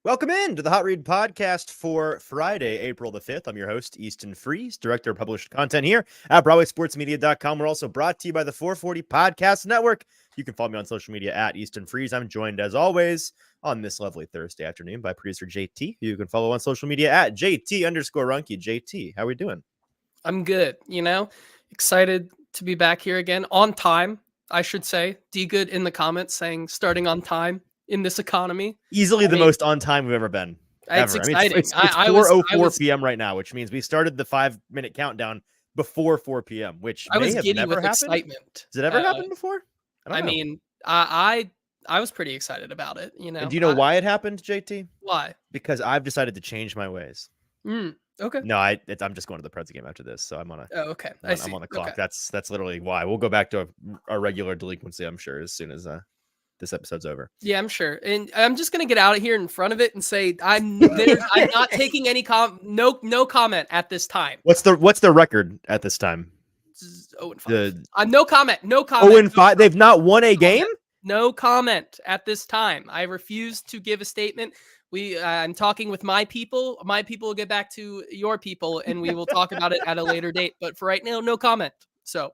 Welcome in to the Hot Read podcast for Friday, April the 5th. I'm your host, Easton Freeze, director of published content here at BroadwaySportsMedia.com. We're also brought to you by the 440 Podcast Network. You can follow me on social media at Easton Freeze. I'm joined, as always, on this lovely Thursday afternoon by producer JT, who you can follow on social media at JT_Ruhnke. JT, how are we doing? I'm good, excited to be back here again on time, I should say. D-Good in the comments saying starting on time in this economy. Easily the most on time we've ever been. It's ever. exciting. It's 4:04 p.m. right now, which means we started the 5-minute countdown before 4 p.m., which I was may have giddy never with happened. excitement. Has it ever happened before? I mean, I was pretty excited about it, And do you know why it happened, JT? Why? Because I've decided to change my ways. Okay. No, I'm just going to the Preds game after this, so I'm on a. Oh, okay. I'm on the clock. Okay. That's literally why. We'll go back to our regular delinquency, I'm sure, as soon as this episode's over. Yeah, I'm sure. And I'm just gonna get out of here in front of it and say I'm not taking any no comment at this time. What's the record at this time? 0-5. No comment. No comment. 0-5. They've not won a game. No comment at this time. I refuse to give a statement. I'm talking with my people. My people will get back to your people, and we will talk about it at a later date. But for right now, no comment. So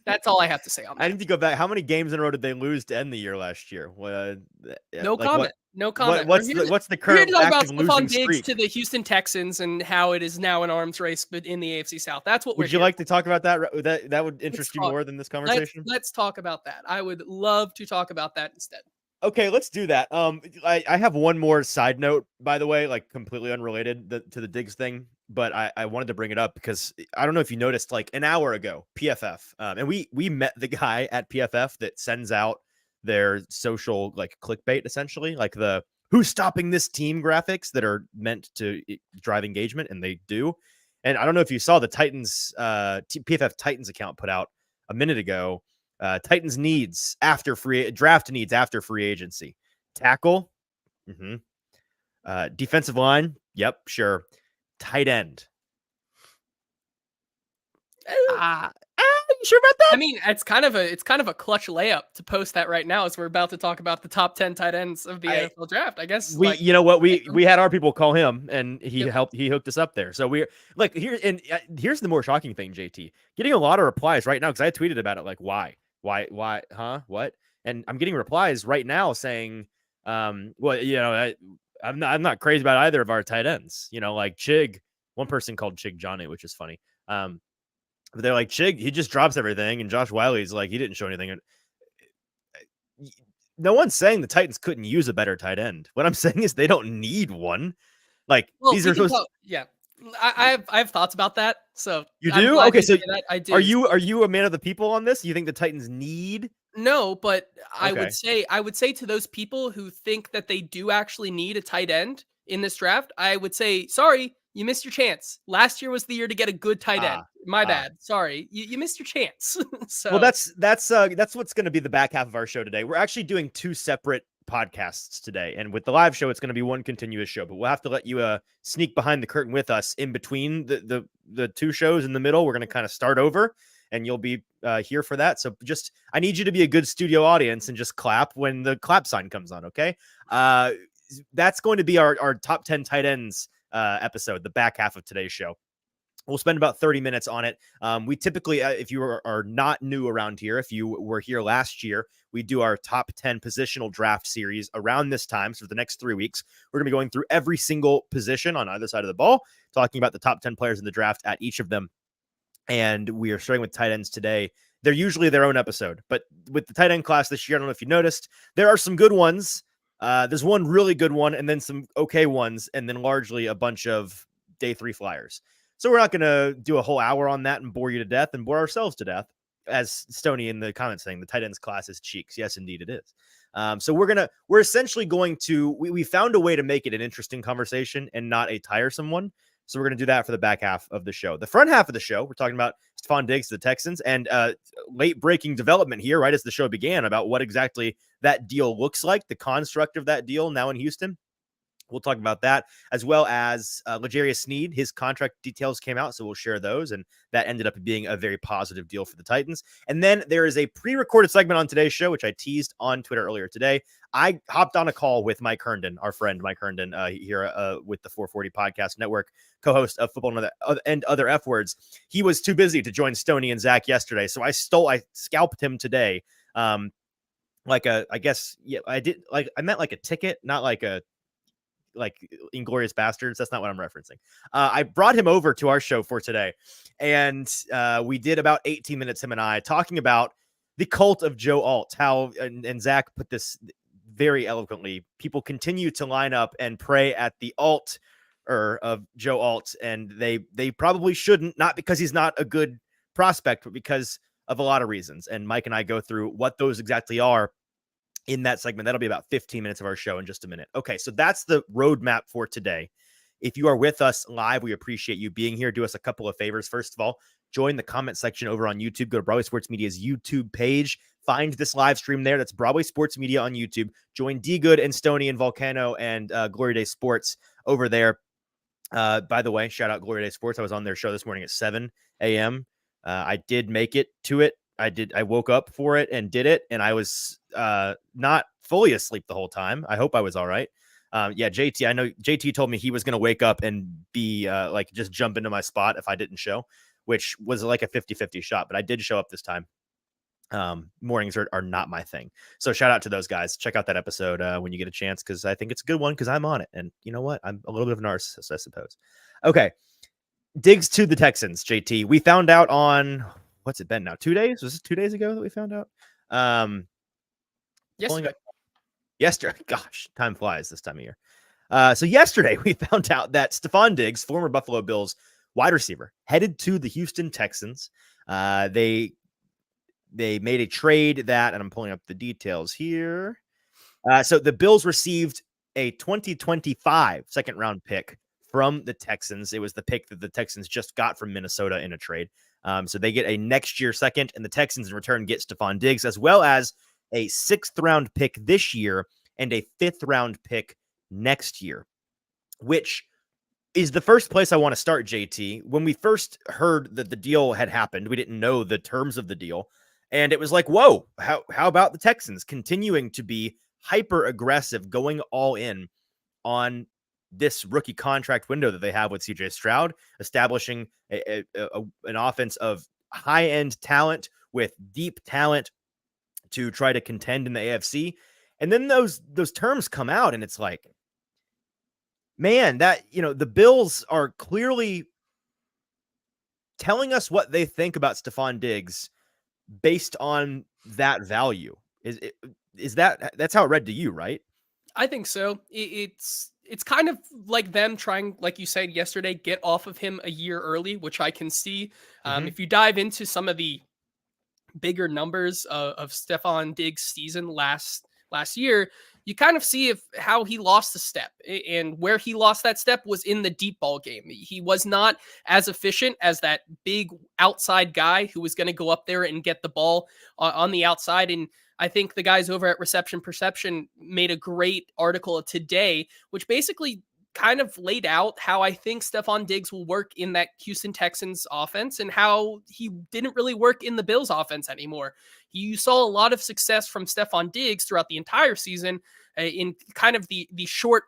that's all I have to say on that. I need to go back. How many games in a row did they lose to end the year last year? No comment. No comment. What's the current active losing streak? To the Houston Texans and how it is now an arms race, but in the AFC South. That's what we're. Would you like to talk about that? That would interest you more than this conversation. Let's talk about that. I would love to talk about that instead. Okay, let's do that. I have one more side note, by the way, like completely unrelated to the Diggs thing, but I wanted to bring it up because I don't know if you noticed, like an hour ago, PFF, and we met the guy at PFF that sends out their social like clickbait, essentially, like the "who's stopping this team" graphics that are meant to drive engagement, and they do. And I don't know if you saw the Titans PFF Titans account put out a minute ago. Titans needs after draft needs after free agency. Tackle. Defensive line. Yep, sure. Tight end. You sure about that? I mean, it's kind of a clutch layup to post that right now as we're about to talk about the top 10 tight ends of the NFL draft. I guess you know what, we had our people call him and he hooked us up there. So we're like here's the more shocking thing, JT. Getting a lot of replies right now because I tweeted about it like why, huh? What? And I'm getting replies right now saying, I'm not crazy about either of our tight ends. Like Chig, one person called Chig Johnny, which is funny. But they're like, Chig, he just drops everything. And Josh Wiley's like, he didn't show anything. No one's saying the Titans couldn't use a better tight end. What I'm saying is they don't need one. Like these are supposed yeah. I have thoughts about that. So you do? Okay, so I do. Are you a man of the people on this? You think the Titans need? No, but I would say to those people who think that they do actually need a tight end in this draft, I would say, sorry, you missed your chance. Last year was the year to get a good tight end. My bad. Sorry, you missed your chance. So well, that's what's going to be the back half of our show today. We're actually doing two separate podcasts today, and with the live show, it's going to be one continuous show. But we'll have to let you sneak behind the curtain with us in between the two shows in the middle. We're going to kind of start over, and you'll be here for that. So I need you to be a good studio audience and just clap when the clap sign comes on. Okay, that's going to be our top 10 tight ends episode, the back half of today's show. We'll spend about 30 minutes on it. We typically, if you are not new around here, if you were here last year, we do our top 10 positional draft series around this time. So for the next 3 weeks, we're going to be going through every single position on either side of the ball, talking about the top 10 players in the draft at each of them. And we are starting with tight ends today. They're usually their own episode, but with the tight end class this year, I don't know if you noticed, there are some good ones. There's one really good one and then some okay ones, and then largely a bunch of day 3 flyers. So we're not going to do a whole hour on that and bore you to death and bore ourselves to death. As Stoney in the comments saying, the tight ends class is cheeks. Yes, indeed it is. So we're essentially going to, we found a way to make it an interesting conversation and not a tiresome one. So we're going to do that for the back half of the show. The front half of the show, we're talking about Steffon Diggs to the Texans and late breaking development here, right as the show began, about what exactly that deal looks like, the construct of that deal now in Houston. We'll talk about that, as well as L'Jarius Sneed. His contract details came out, so we'll share those, and that ended up being a very positive deal for the Titans. And then there is a pre-recorded segment on today's show, which I teased on Twitter earlier today. I hopped on a call with Mike Herndon, our friend Mike Herndon, here with the 440 Podcast Network, co-host of Football and Other F Words. He was too busy to join Stoney and Zach yesterday, so I scalped him today. I meant like a ticket, not like Inglourious Bastards. That's not what I'm referencing. I brought him over to our show for today, and we did about 18 minutes, him and I, talking about the cult of Joe Alt, how, and Zach put this very eloquently, people continue to line up and pray at the altar of Joe Alt, and they probably shouldn't, not because he's not a good prospect, but because of a lot of reasons. And Mike and I go through what those exactly are in that segment. That'll be about 15 minutes of our show in just a minute. Okay, so that's the roadmap for today. If you are with us live, we appreciate you being here. Do us a couple of favors. First of all, join the comment section over on YouTube. Go to Broadway Sports Media's YouTube page. Find this live stream there. That's Broadway Sports Media on YouTube. Join D Good and Stoney and Volcano and Glory Day Sports over there. By the way, shout out Glory Day Sports. I was on their show this morning at 7 a.m. I did make it to it. I woke up for it and did it, and I was not fully asleep the whole time. I hope I was all right. JT, I know JT told me he was going to wake up and be just jump into my spot if I didn't show, which was like a 50-50 shot, but I did show up this time. Mornings are not my thing. So shout out to those guys. Check out that episode when you get a chance, because I think it's a good one, because I'm on it. And you know what? I'm a little bit of a narcissist, I suppose. Okay. Diggs to the Texans, JT. We found out on... what's it been now? 2 days? Was it 2 days ago that we found out? Yesterday. Gosh, time flies this time of year. So yesterday we found out that Steffon Diggs, former Buffalo Bills wide receiver, headed to the Houston Texans. They made a trade that, and I'm pulling up the details here. So the Bills received a 2025 second round pick from the Texans. It was the pick that the Texans just got from Minnesota in a trade. So they get a next year second, and the Texans in return get Steffon Diggs, as well as a 6th round pick this year and a 5th round pick next year, which is the first place I want to start, JT. When we first heard that the deal had happened, we didn't know the terms of the deal. And it was like, whoa, how about the Texans continuing to be hyper aggressive, going all in on this rookie contract window that they have with CJ Stroud, establishing an offense of high-end talent with deep talent to try to contend in the AFC. And then those terms come out, and it's like, man, that, the Bills are clearly telling us what they think about Steffon Diggs based on that value. That's how it read to you, right? I think so. It's kind of like them trying, like you said yesterday, get off of him a year early, which I can see. If you dive into some of the bigger numbers of Steffon Diggs' season last year, you kind of see how he lost a step, and where he lost that step was in the deep ball game. He was not as efficient as that big outside guy who was going to go up there and get the ball on the outside. And I think the guys over at Reception Perception made a great article today, which basically kind of laid out how I think Steffon Diggs will work in that Houston Texans offense and how he didn't really work in the Bills offense anymore. You saw a lot of success from Steffon Diggs throughout the entire season in kind of the short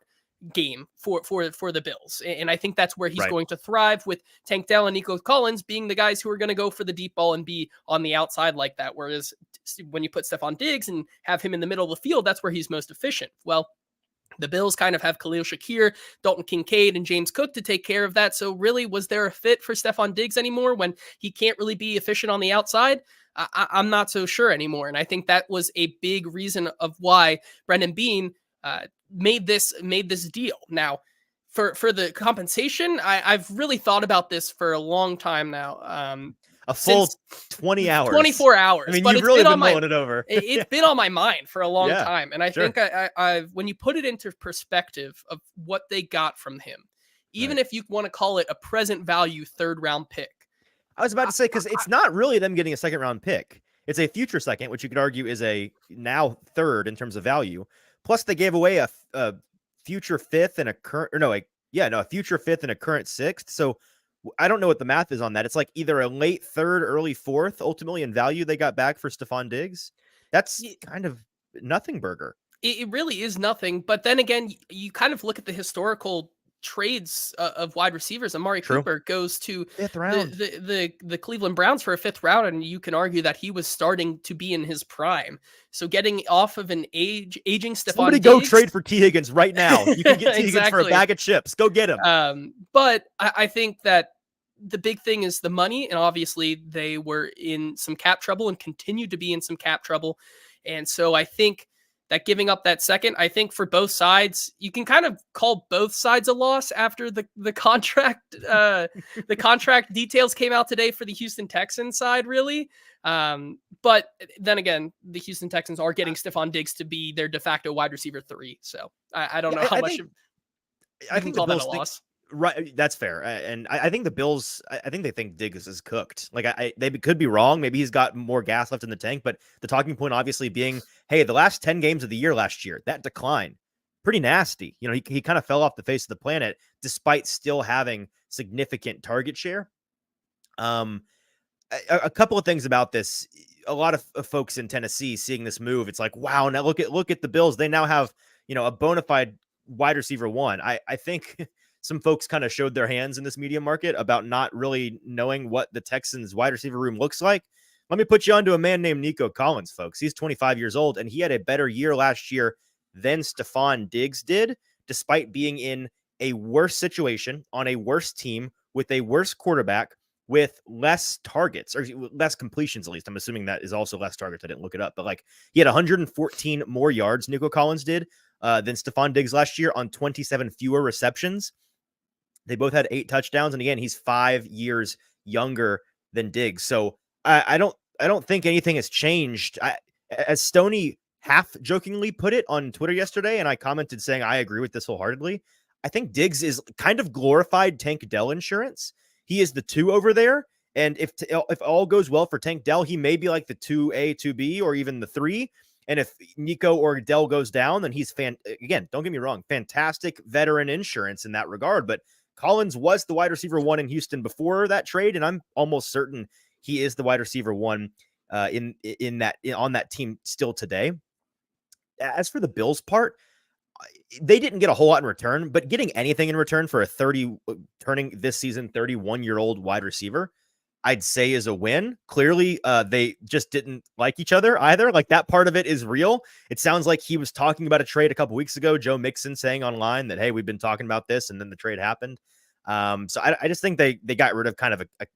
game for the Bills. And I think that's where he's going to thrive, with Tank Dell and Nico Collins being the guys who are going to go for the deep ball and be on the outside like that. Whereas when you put Steffon Diggs and have him in the middle of the field, that's where he's most efficient. Well, the Bills kind of have Khalil Shakir, Dalton Kincaid, and James Cook to take care of that. So really, was there a fit for Steffon Diggs anymore when he can't really be efficient on the outside? I'm not so sure anymore. And I think that was a big reason of why Brendan Beane made this deal. Now, for the compensation, I've really thought about this for a long time now. A full 20 hours. 24 hours. I mean, you've really been mulling it over. It's been on my mind for a long time. And I think I've when you put it into perspective of what they got from him, even if you want to call it a present value 3rd round pick. I was about to say, because it's not really them getting a 2nd round pick. It's a future 2nd, which you could argue is a now 3rd in terms of value. Plus, they gave away a future fifth and a current, or no, like, yeah, no, a future fifth and a current sixth. So I don't know what the math is on that. It's like either a late third, early fourth, ultimately in value they got back for Steffon Diggs. That's kind of nothing burger. It really is nothing. But then again, you kind of look at the historical trades of wide receivers. Amari True. Cooper goes to Fifth round. The Cleveland Browns for a fifth round, and you can argue that he was starting to be in his prime. So getting off of an aging Steffon Somebody Diggs, go trade for T. Higgins right now. You can get T. Higgins for a bag of chips. Go get him. But I think that the big thing is the money, and obviously they were in some cap trouble and continue to be in some cap trouble. And so I think that giving up that second, I think for both sides, you can kind of call both sides a loss after the contract the contract details came out today for the Houston Texans side, really. But then again, the Houston Texans are getting Steffon Diggs to be their de facto wide receiver 3. So I don't know how much I think call the Bills that a loss. Right, that's fair, and I think the Bills. I think they think Diggs is cooked. Like they could be wrong. Maybe he's got more gas left in the tank. But the talking point, obviously, being, hey, the last 10 games of the year last year, that decline, pretty nasty. You know, he kind of fell off the face of the planet despite still having significant target share. A couple of things about this. A lot of folks in Tennessee seeing this move, it's like, wow, now look at the Bills. They now have, you know, a bona fide wide receiver 1. I think some folks kind of showed their hands in this media market about not really knowing what the Texans wide receiver room looks like. Let me put you onto a man named Nico Collins, folks. He's 25 years old, and he had a better year last year than Steffon Diggs did, despite being in a worse situation, on a worse team, with a worse quarterback, with less targets, or less completions, at least. I'm assuming that is also less targets. I didn't look it up, but like, he had 114 more yards, Nico Collins did, than Steffon Diggs last year on 27 fewer receptions. They both had 8 touchdowns. And again, he's 5 years younger than Diggs. So I don't think anything has changed. As Stoney half jokingly put it on Twitter yesterday, and I commented saying I agree with this wholeheartedly, I think Diggs is kind of glorified Tank Dell insurance. He is the 2 over there. And if all goes well for Tank Dell, he may be like the 2A, 2B, or even the 3. And if Nico or Dell goes down, then he's again, don't get me wrong, fantastic veteran insurance in that regard. But Collins was the wide receiver 1 in Houston before that trade, and I'm almost certain he is the wide receiver 1 on that team still today. As for the Bills part, they didn't get a whole lot in return, but getting anything in return for a turning this season 31-year-old wide receiver, I'd say is a win. Clearly, they just didn't like each other either. Like, that part of it is real. It sounds like he was talking about a trade a couple weeks ago. Joe Mixon saying online that, hey, we've been talking about this, and then the trade happened. So I just think they got rid of kind of a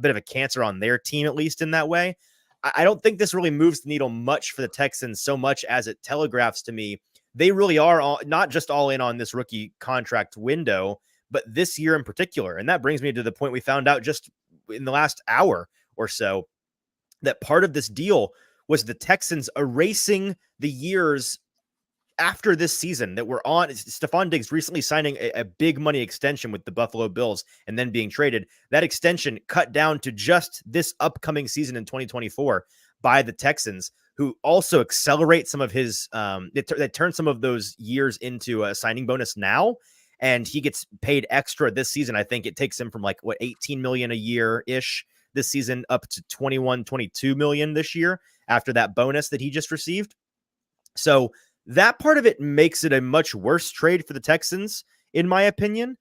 bit of a cancer on their team, at least in that way. I don't think this really moves the needle much for the Texans, so much as it telegraphs to me they really are not just all in on this rookie contract window, but this year in particular. And that brings me to the point we found out just in the last hour or so, that part of this deal was the Texans erasing the years after this season that were on. Steffon Diggs recently signing a big money extension with the Buffalo Bills and then being traded. That extension cut down to just this upcoming season in 2024 by the Texans, who also accelerate some of his, they turn some of those years into a signing bonus now. And he gets paid extra this season. I think it takes him from like 18 million a year ish this season up to 22 million this year after that bonus that he just received. So that part of it makes it a much worse trade for the Texans, in my opinion.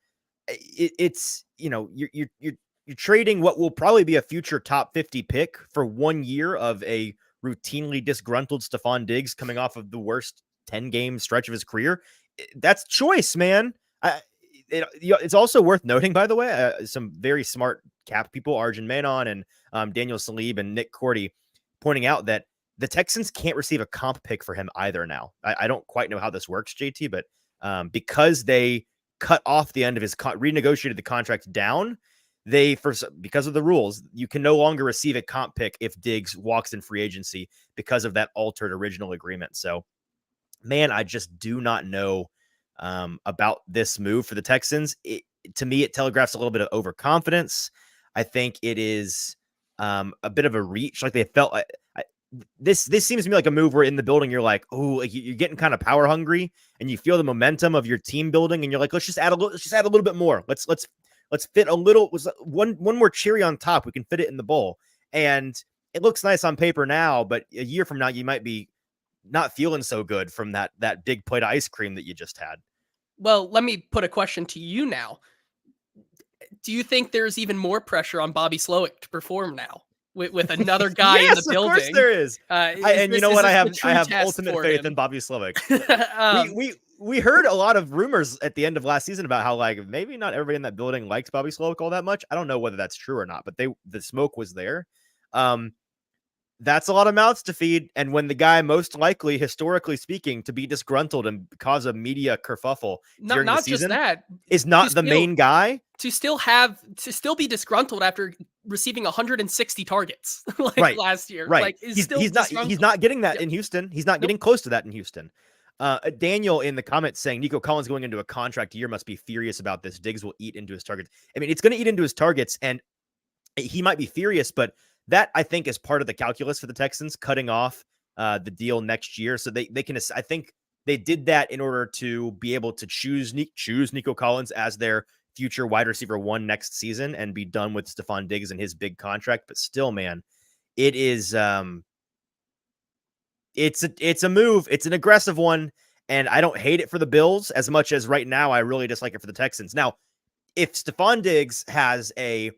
It's, you know, you're trading what will probably be a future top 50 pick for 1 year of a routinely disgruntled Steffon Diggs coming off of the worst 10-game stretch of his career. That's choice, man. It's also worth noting, by the way, some very smart cap people, Arjun Menon and Daniel Salib and Nick Cordy, pointing out that the Texans can't receive a comp pick for him either now. I don't quite know how this works, JT, but because they cut off the end of his renegotiated the contract down, because of the rules, you can no longer receive a comp pick if Diggs walks in free agency because of that altered original agreement. So, man, I just do not know about this move for the Texans. To me, it telegraphs a little bit of overconfidence. I think it is a bit of a reach. Like they felt this seems to me like a move where in the building you're like, oh, like you're getting kind of power hungry, and you feel the momentum of your team building, and you're like, let's just add a little bit more. Let's fit a little, one more cherry on top. We can fit it in the bowl, and it looks nice on paper now, but a year from now you might be not feeling so good from that big plate of ice cream that you just had. Well, let me put a question to you now. Do you think there's even more pressure on Bobby Slowick to perform now with another guy in the Yes, of building? course there is. And you know what? I have ultimate faith in Bobby Slowick. We heard a lot of rumors at the end of last season about how like maybe not everybody in that building liked Bobby Slowick all that much. I don't know whether that's true or not, but the smoke was there. That's a lot of mouths to feed. And when the guy most likely, historically speaking, to be disgruntled and cause a media kerfuffle during the season is not the main guy. To still be disgruntled after receiving 160 targets last year. Right. Like he's not getting that in Houston. He's not getting close to that in Houston. Daniel in the comments saying Nico Collins going into a contract year must be furious about this. Diggs will eat into his targets. I mean, it's going to eat into his targets, and he might be furious, but that I think is part of the calculus for the Texans cutting off the deal next year. So they can, I think they did that in order to be able to choose Nico Collins as their future wide receiver 1 next season and be done with Steffon Diggs and his big contract. But still, man, it is, it's a move. It's an aggressive one. And I don't hate it for the Bills as much as right now. I really dislike it for the Texans. Now, if Steffon Diggs has a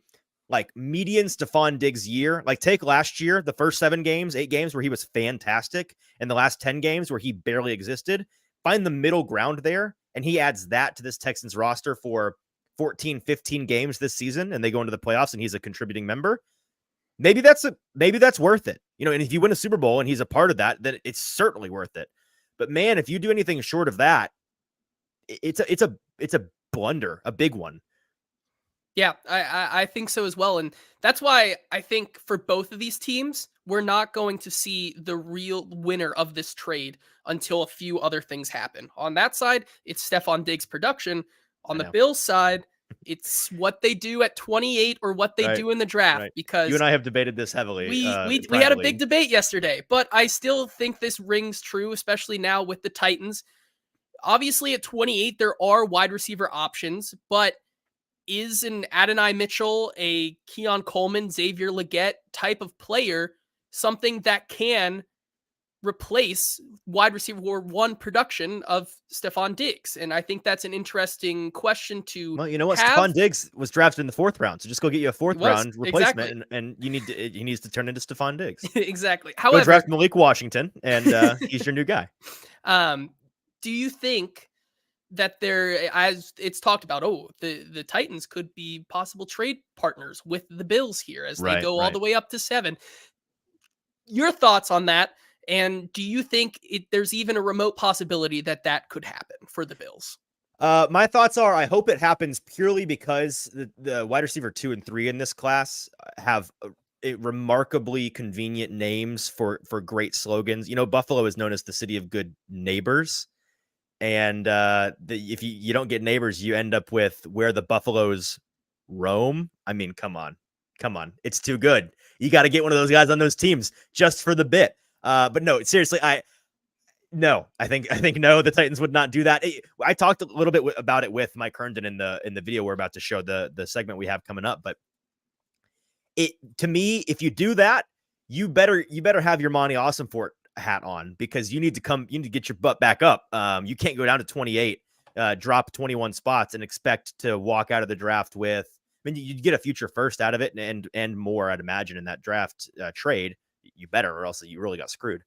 like median Steffon Diggs year, like take last year, the first 8 games where he was fantastic, and the last 10 games where he barely existed, find the middle ground there. And he adds that to this Texans roster for 14, 15 games this season, and they go into the playoffs and he's a contributing member. Maybe that's worth it. You know, and if you win a Super Bowl and he's a part of that, then it's certainly worth it. But man, if you do anything short of that, it's a blunder, a big one. Yeah, I think so as well. And that's why I think for both of these teams, we're not going to see the real winner of this trade until a few other things happen. On that side, it's Steffon Diggs' production. On the Bills side, it's what they do at 28 or what they do in the draft. Because you and I have debated this heavily. We had a big debate yesterday, but I still think this rings true, especially now with the Titans. Obviously, at 28, there are wide receiver options, but is an Adonai Mitchell, a Keon Coleman, Xavier Legette type of player something that can replace wide receiver 1 production of Steffon Diggs? And I think that's an interesting question to Well, you know what? Steffon Diggs was drafted in the 4th round, so just go get you a 4th round replacement, exactly. and he needs to turn into Steffon Diggs. Exactly. However, go draft Malik Washington, and he's your new guy. Do you think that there, as it's talked about, the Titans could be possible trade partners with the Bills here as they go all the way up to 7? Your thoughts on that? And do you think there's even a remote possibility that could happen for the Bills? My thoughts are, I hope it happens purely because the wide receiver 2 and 3 in this class have remarkably convenient names for great slogans. You know, Buffalo is known as the city of good neighbors. And if you don't get neighbors, you end up with where the Buffaloes roam. I mean, come on. It's too good. You got to get one of those guys on those teams just for the bit. But no, seriously, I think no, the Titans would not do that. I talked a little bit about it with Mike Herndon in the video we're about to show, the segment we have coming up. But to me, if you do that, you better have your Monty Awesomefort hat on, because you need to get your butt back up. You can't go down to 28, drop 21 spots and expect to walk out of the draft with, I mean, you'd get a future first out of it and more, I'd imagine, in that draft trade. You better, or else you really got screwed.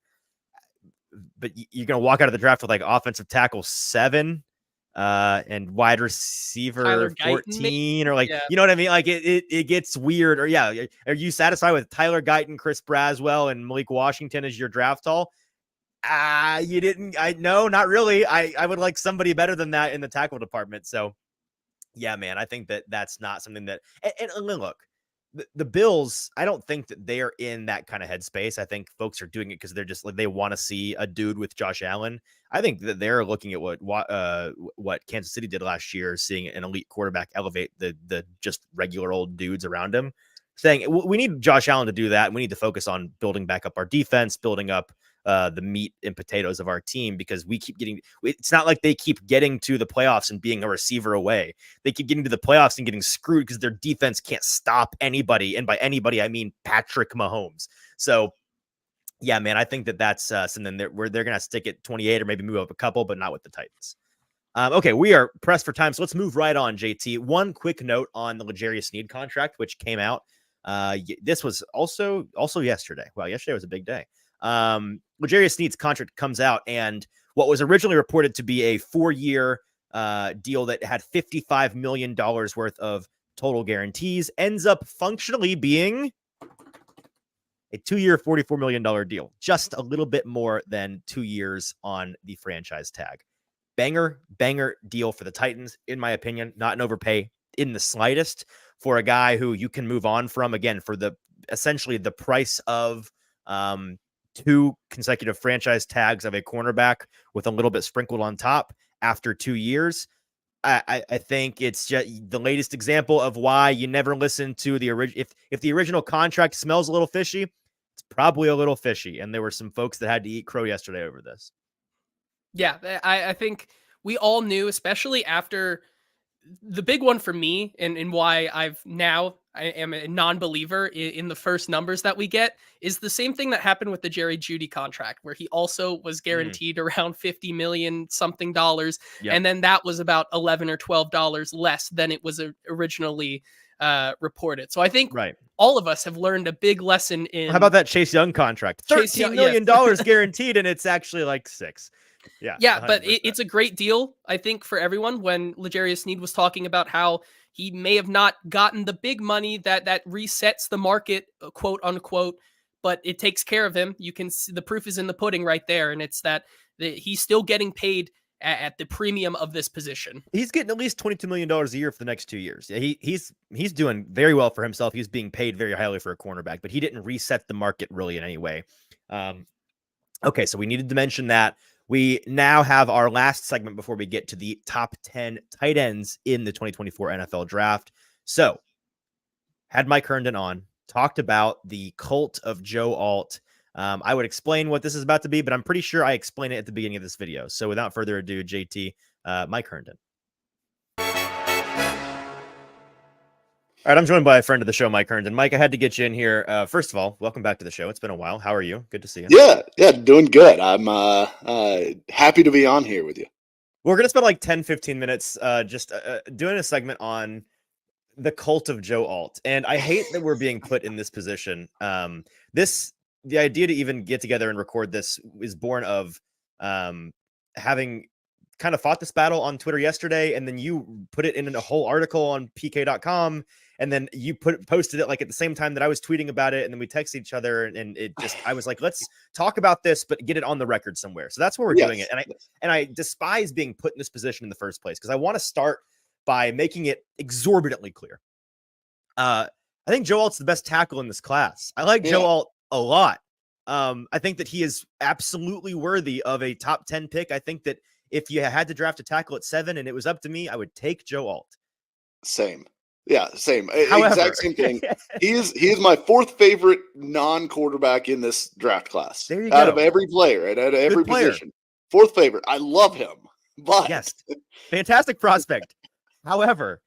But you're going to walk out of the draft with like offensive tackle 7 and wide receiver 14, or like, you know what I mean? Like it gets weird. Or are you satisfied with Tyler Guyton, Chris Braswell, and Malik Washington as your draft haul? No, not really. I would like somebody better than that in the tackle department. So yeah, man, I think that's not something that, and look, the Bills, I don't think that they are in that kind of headspace. I think folks are doing it because they're just like, they want to see a dude with Josh Allen. I think that they're looking at what Kansas City did last year, seeing an elite quarterback elevate the just regular old dudes around him. saying we need Josh Allen to do that. We need to focus on building back up our defense, building up the meat and potatoes of our team, because we keep getting, it's not like they keep getting to the playoffs and being a receiver away. They keep getting to the playoffs and getting screwed because their defense can't stop anybody. And by anybody, I mean Patrick Mahomes. So yeah, man, I think that's something where they're going to stick at 28 or maybe move up a couple, but not with the Titans. Okay, we are pressed for time, so let's move right on, JT. One quick note on the L'Jarius Sneed contract, which came out. This was also yesterday. Wow, yesterday was a big day. L'Jarius Sneed's contract comes out, and what was originally reported to be a 4-year deal that had $55 million worth of total guarantees ends up functionally being a 2-year, $44 million deal. Just a little bit more than 2 years on the franchise tag. Banger deal for the Titans, in my opinion. Not an overpay in the slightest for a guy who you can move on from, again, for essentially the price of 2 consecutive franchise tags of a cornerback with a little bit sprinkled on top after 2 years. I think it's just the latest example of why you never listen to the original. If the original contract smells a little fishy, it's probably a little fishy. And there were some folks that had to eat crow yesterday over this. Yeah, I think we all knew, especially after the big one for me, and why I am a non-believer in the first numbers that we get, is the same thing that happened with the Jerry Jeudy contract, where he also was guaranteed around $50 million something dollars. Yep. And then that was about $11 or $12 less than it was originally reported. So I think all of us have learned a big lesson in. How about that Chase Young contract? $13 million guaranteed, and it's actually like $6. Yeah, but it's a great deal, I think, for everyone. When L'Jarius Sneed was talking about how he may have not gotten the big money that resets the market, quote unquote, but it takes care of him. You can see the proof is in the pudding right there, and it's that he's still getting paid at the premium of this position. He's getting at least $22 million a year for the next 2 years. Yeah, he's doing very well for himself. He's being paid very highly for a cornerback, but he didn't reset the market really in any way. Okay, so we needed to mention that. We now have our last segment before we get to the top 10 tight ends in the 2024 NFL draft. So, had Mike Herndon on, talked about the cult of Joe Alt. I would explain what this is about to be, but I'm pretty sure I explained it at the beginning of this video. So, without further ado, JT, Mike Herndon. All right, I'm joined by a friend of the show, Mike Herndon. Mike, I had to get you in here. First of all, welcome back to the show. It's been a while. How are you? Good to see you. Yeah, doing good. I'm happy to be on here with you. We're going to spend like 10, 15 minutes just doing a segment on the cult of Joe Alt. And I hate that we're being put in this position. The idea to even get together and record this is born of having kind of fought this battle on Twitter yesterday, and then you put it in a whole article on PK.com. And then you posted it like at the same time that I was tweeting about it. And then we texted each other, and it just, I was like, let's talk about this, but get it on the record somewhere. So that's where we're doing it. And I despise being put in this position in the first place, because I want to start by making it exorbitantly clear. I think Joe Alt's the best tackle in this class. I like Joe Alt a lot. I think that he is absolutely worthy of a top 10 pick. I think that if you had to draft a tackle at 7 and it was up to me, I would take Joe Alt. Same. Yeah, same. However, exact same thing. He is my 4th favorite non-quarterback in this draft class. There you out go. Of every player, out of every position. 4th favorite. I love him. But yes, fantastic prospect. However,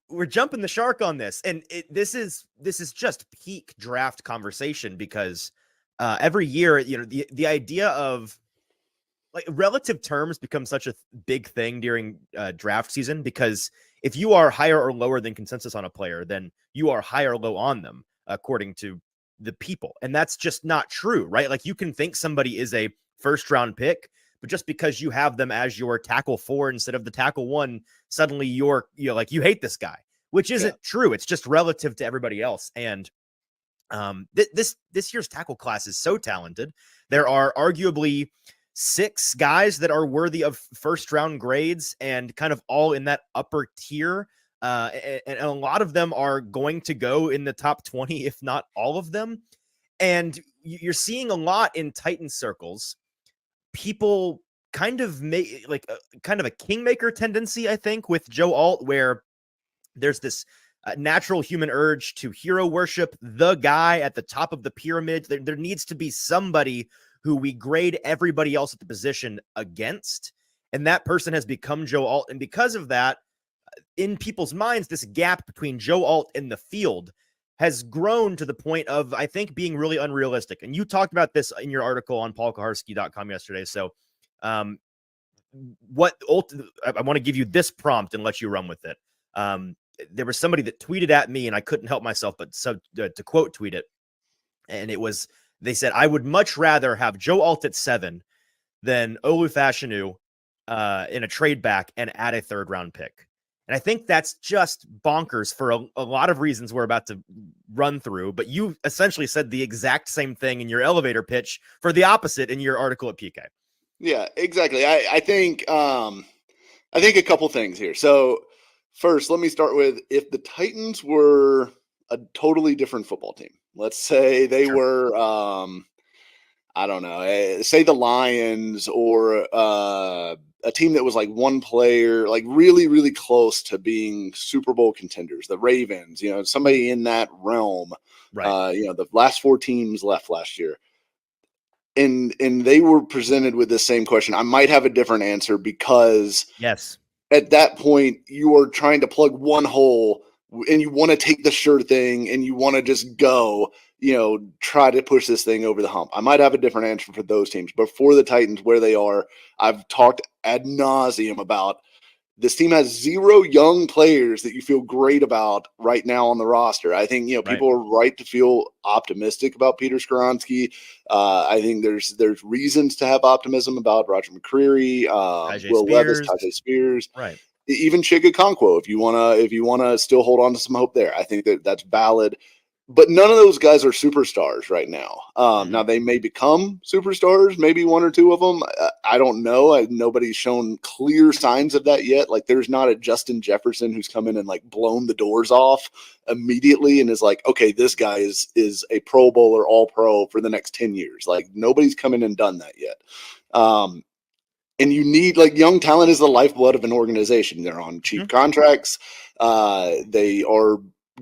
we're jumping the shark on this, and this is just peak draft conversation, because every year, the idea of like relative terms becomes such a big thing during draft season, because if you are higher or lower than consensus on a player, then you are high or low on them according to the people. And that's just not true, right? Like, you can think somebody is a first round pick, but just because you have them as your tackle 4 instead of the tackle 1, suddenly you're like, you hate this guy, which isn't true. It's just relative to everybody else. And this year's tackle class is so talented. There are arguably 6 guys that are worthy of first round grades, and kind of all in that upper tier. And a lot of them are going to go in the top 20, if not all of them. And you're seeing a lot in Titan circles, people kind of make like kind of a kingmaker tendency, I think, with Joe Alt, where there's this natural human urge to hero worship the guy at the top of the pyramid. There needs to be somebody who we grade everybody else at the position against. And that person has become Joe Alt. And because of that, in people's minds, this gap between Joe Alt and the field has grown to the point of, I think, being really unrealistic. And you talked about this in your article on paulkaharski.com yesterday. So I want to give you this prompt and let you run with it. There was somebody that tweeted at me and I couldn't help myself but to quote tweet it. And they said, I would much rather have Joe Alt at 7 than Olu Fashanu in a trade back and add a 3rd round pick. And I think that's just bonkers for a lot of reasons we're about to run through. But you essentially said the exact same thing in your elevator pitch for the opposite in your article at PK. Yeah, exactly. I think a couple things here. So first, let me start with, if the Titans were a totally different football team, let's say they were, I don't know, say the Lions or a team that was like one player, like really, really close to being Super Bowl contenders, the Ravens, somebody in that realm, right? The last 4 teams left last year. And they were presented with the same question. I might have a different answer because yes, at that point you are trying to plug one hole and you want to take the sure thing and you want to just go, try to push this thing over the hump. I might have a different answer for those teams, but for the Titans, where they are, I've talked ad nauseum about this team has 0 young players that you feel great about right now on the roster. I think, people are right to feel optimistic about Peter Skoronski. I think there's reasons to have optimism about Roger McCreary, Will Levis, Tajay Spears, right? Even Chig Okonkwo, if you wanna still hold on to some hope there. I think that's valid. But none of those guys are superstars right now. Now they may become superstars, maybe 1 or 2 of them. I don't know. Nobody's shown clear signs of that yet. Like, there's not a Justin Jefferson who's come in and like blown the doors off immediately and is like, okay, this guy is a Pro Bowler, All Pro for the next 10 years. Like, nobody's come in and done that yet. And you need, like, young talent is the lifeblood of an organization. They're on cheap contracts. They are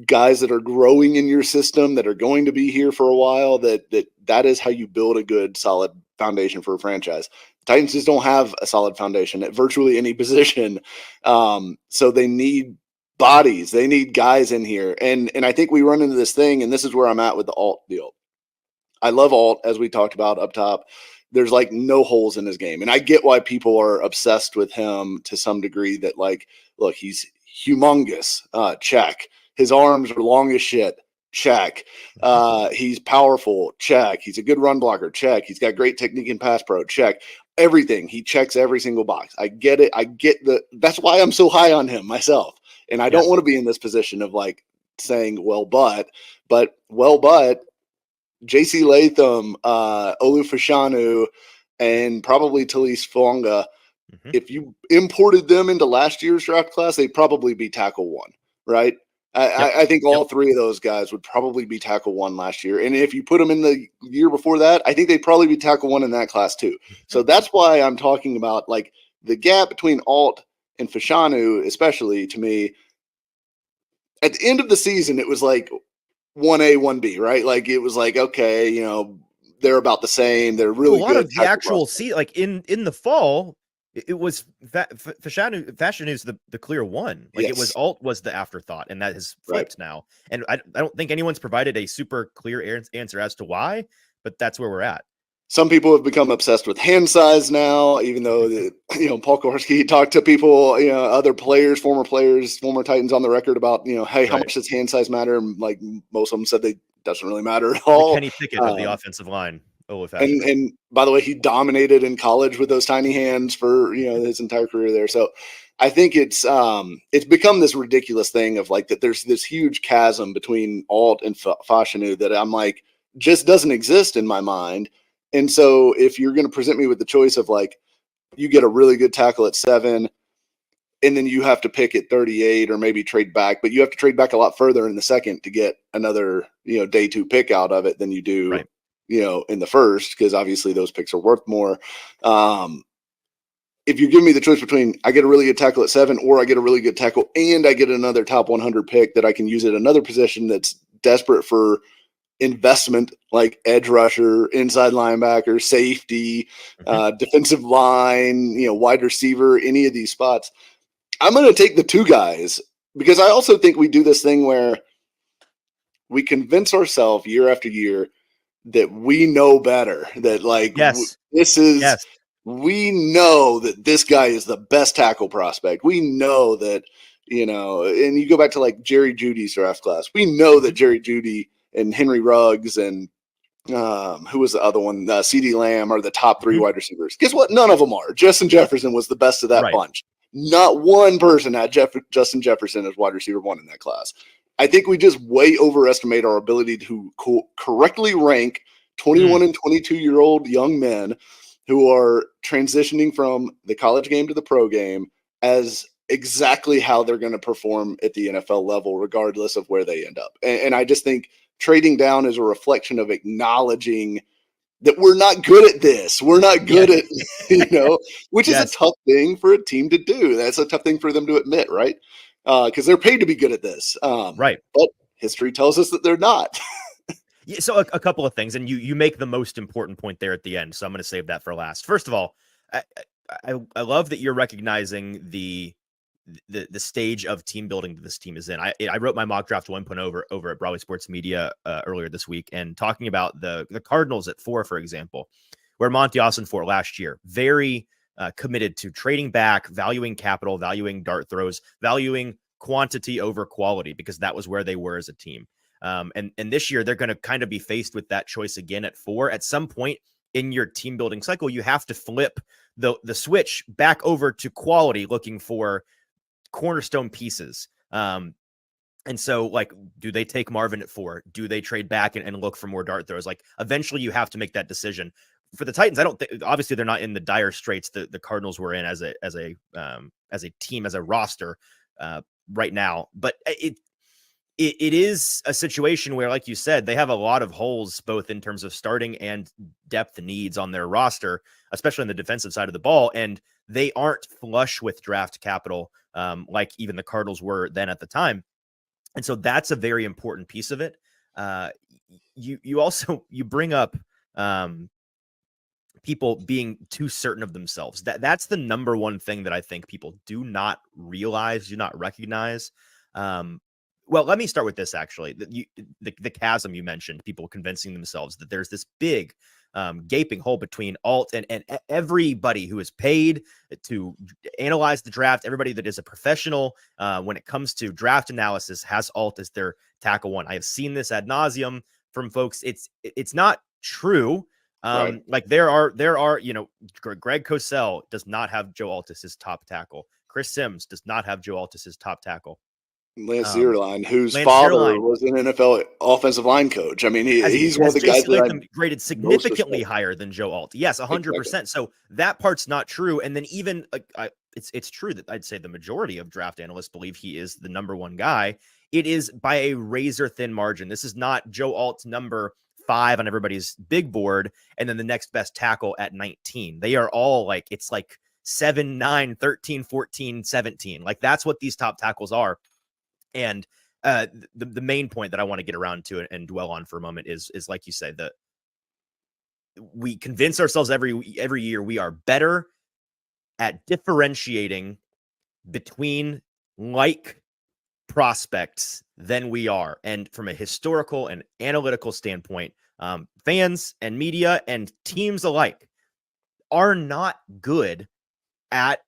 guys that are growing in your system, that are going to be here for a while. That is how you build a good, solid foundation for a franchise. Titans just don't have a solid foundation at virtually any position. So they need bodies. They need guys in here. And I think we run into this thing, and this is where I'm at with the Alt deal. I love Alt, as we talked about up top. There's like no holes in his game. And I get why people are obsessed with him to some degree, that like, look, he's humongous. Check. His arms are long as shit. Check. He's powerful. Check. He's a good run blocker. Check. He's got great technique in pass pro. Check. Everything. He checks every single box. I get it. That's why I'm so high on him myself. And I don't want to be in this position of like saying, but JC Latham, Olu Fashanu, and probably Talise Fuanga, if you imported them into last year's draft class, they'd probably be tackle 1, right? I think all 3 of those guys would probably be tackle 1 last year. And if you put them in the year before that, I think they'd probably be tackle 1 in that class too. So that's why I'm talking about like the gap between Alt and Fashanu, especially to me. At the end of the season, it was like 1A, 1B, right? Like, it was like, okay, they're about the same. They're really a lot good. Of the actual like in the fall, it was Fashanu's the clear 1. Like, it was Alt was the afterthought, and that has flipped now. And I don't think anyone's provided a super clear answer as to why, but that's where we're at. Some people have become obsessed with hand size now, even though, Paul Kaharski talked to people, other players, former Titans on the record about, hey, how much does hand size matter? And like, most of them said doesn't really matter at all. Kenny Pickett of the offensive line. And by the way, he dominated in college with those tiny hands for, his entire career there. So I think it's become this ridiculous thing of like that there's this huge chasm between Alt and Fashanu that I'm like, just doesn't exist in my mind. And so if you're going to present me with the choice of like, you get a really good tackle at 7, and then you have to pick at 38 or maybe trade back, but you have to trade back a lot further in the second to get another, day 2 pick out of it than you do, in the first, because obviously those picks are worth more. if you give me the choice between I get a really good tackle at 7 or I get a really good tackle and I get another top 100 pick that I can use at another position that's desperate for investment, like edge rusher, inside linebacker, safety, defensive line, wide receiver, any of these spots, I'm going to take the 2 guys, because I also think we do this thing where we convince ourselves year after year that we know better, that we know that this guy is the best tackle prospect. We know that, and you go back to like Jerry Jeudy's draft class. We know that Jerry Jeudy and Henry Ruggs and who was the other one? CeeDee Lamb are the top 3 wide receivers. Guess what? None of them are. Justin Jefferson was the best of that bunch. Not one person had Justin Jefferson as wide receiver 1 in that class. I think we just way overestimate our ability to correctly rank 21 and 22-year-old young men who are transitioning from the college game to the pro game as exactly how they're going to perform at the NFL level, regardless of where they end up. And I just think trading down is a reflection of acknowledging that we're not good at this. We're not good at, which is a tough thing for a team to do. That's a tough thing for them to admit, right? Because they're paid to be good at this. But history tells us that they're not. Yeah, so a couple of things, and you make the most important point there at the end, so I'm going to save that for last. First of all, I love that you're recognizing the stage of team building that this team is in. I wrote my mock draft 1.0 over at Broadway Sports Media earlier this week, and talking about the Cardinals at 4, for example, where Monty Austin-Fort last year, very committed to trading back, valuing capital, valuing dart throws, valuing quantity over quality, because that was where they were as a team. And this year they're going to kind of be faced with that choice again at 4. At some point in your team building cycle, you have to flip the switch back over to quality, looking for cornerstone pieces. And so, like, do they take Marvin at 4? Do they trade back and look for more dart throws? Like, eventually you have to make that decision. For the Titans, I don't think, obviously they're not in the dire straits the Cardinals were in as a team, as a roster right now, but it is a situation where, like you said, they have a lot of holes, both in terms of starting and depth needs on their roster, especially on the defensive side of the ball. And they aren't flush with draft capital like even the Cardinals were then at the time. And so that's a very important piece of it. You also bring up people being too certain of themselves. That's the number one thing that I think people do not realize, do not recognize. Well, let me start with this, actually. The chasm you mentioned, people convincing themselves that there's this big gaping hole between alt and everybody who is paid to analyze the draft, everybody that is a professional when it comes to draft analysis has alt as their tackle 1. I have seen this ad nauseum from folks. It's not true. Like there are, Greg Cosell does not have Joe Alt as his top tackle. Chris Sims does not have Joe Alt as his top tackle. Lance Zierlein, whose father was an NFL offensive line coach. I mean, he's one of the guys that I'm graded significantly higher than Joe Alt. Yes, 100%. Exactly. So that part's not true. And then even it's true that I'd say the majority of draft analysts believe he is the number 1 guy. It is by a razor thin margin. This is not Joe Alt's number 5 on everybody's big board, and then the next best tackle at 19. They are all it's like 7, 9, 13, 14, 17. Like, that's what these top tackles are. And the main point that I want to get around to and dwell on for a moment is like you said, that we convince ourselves every year we are better at differentiating between like prospects than we are. And from a historical and analytical standpoint, fans and media and teams alike are not good at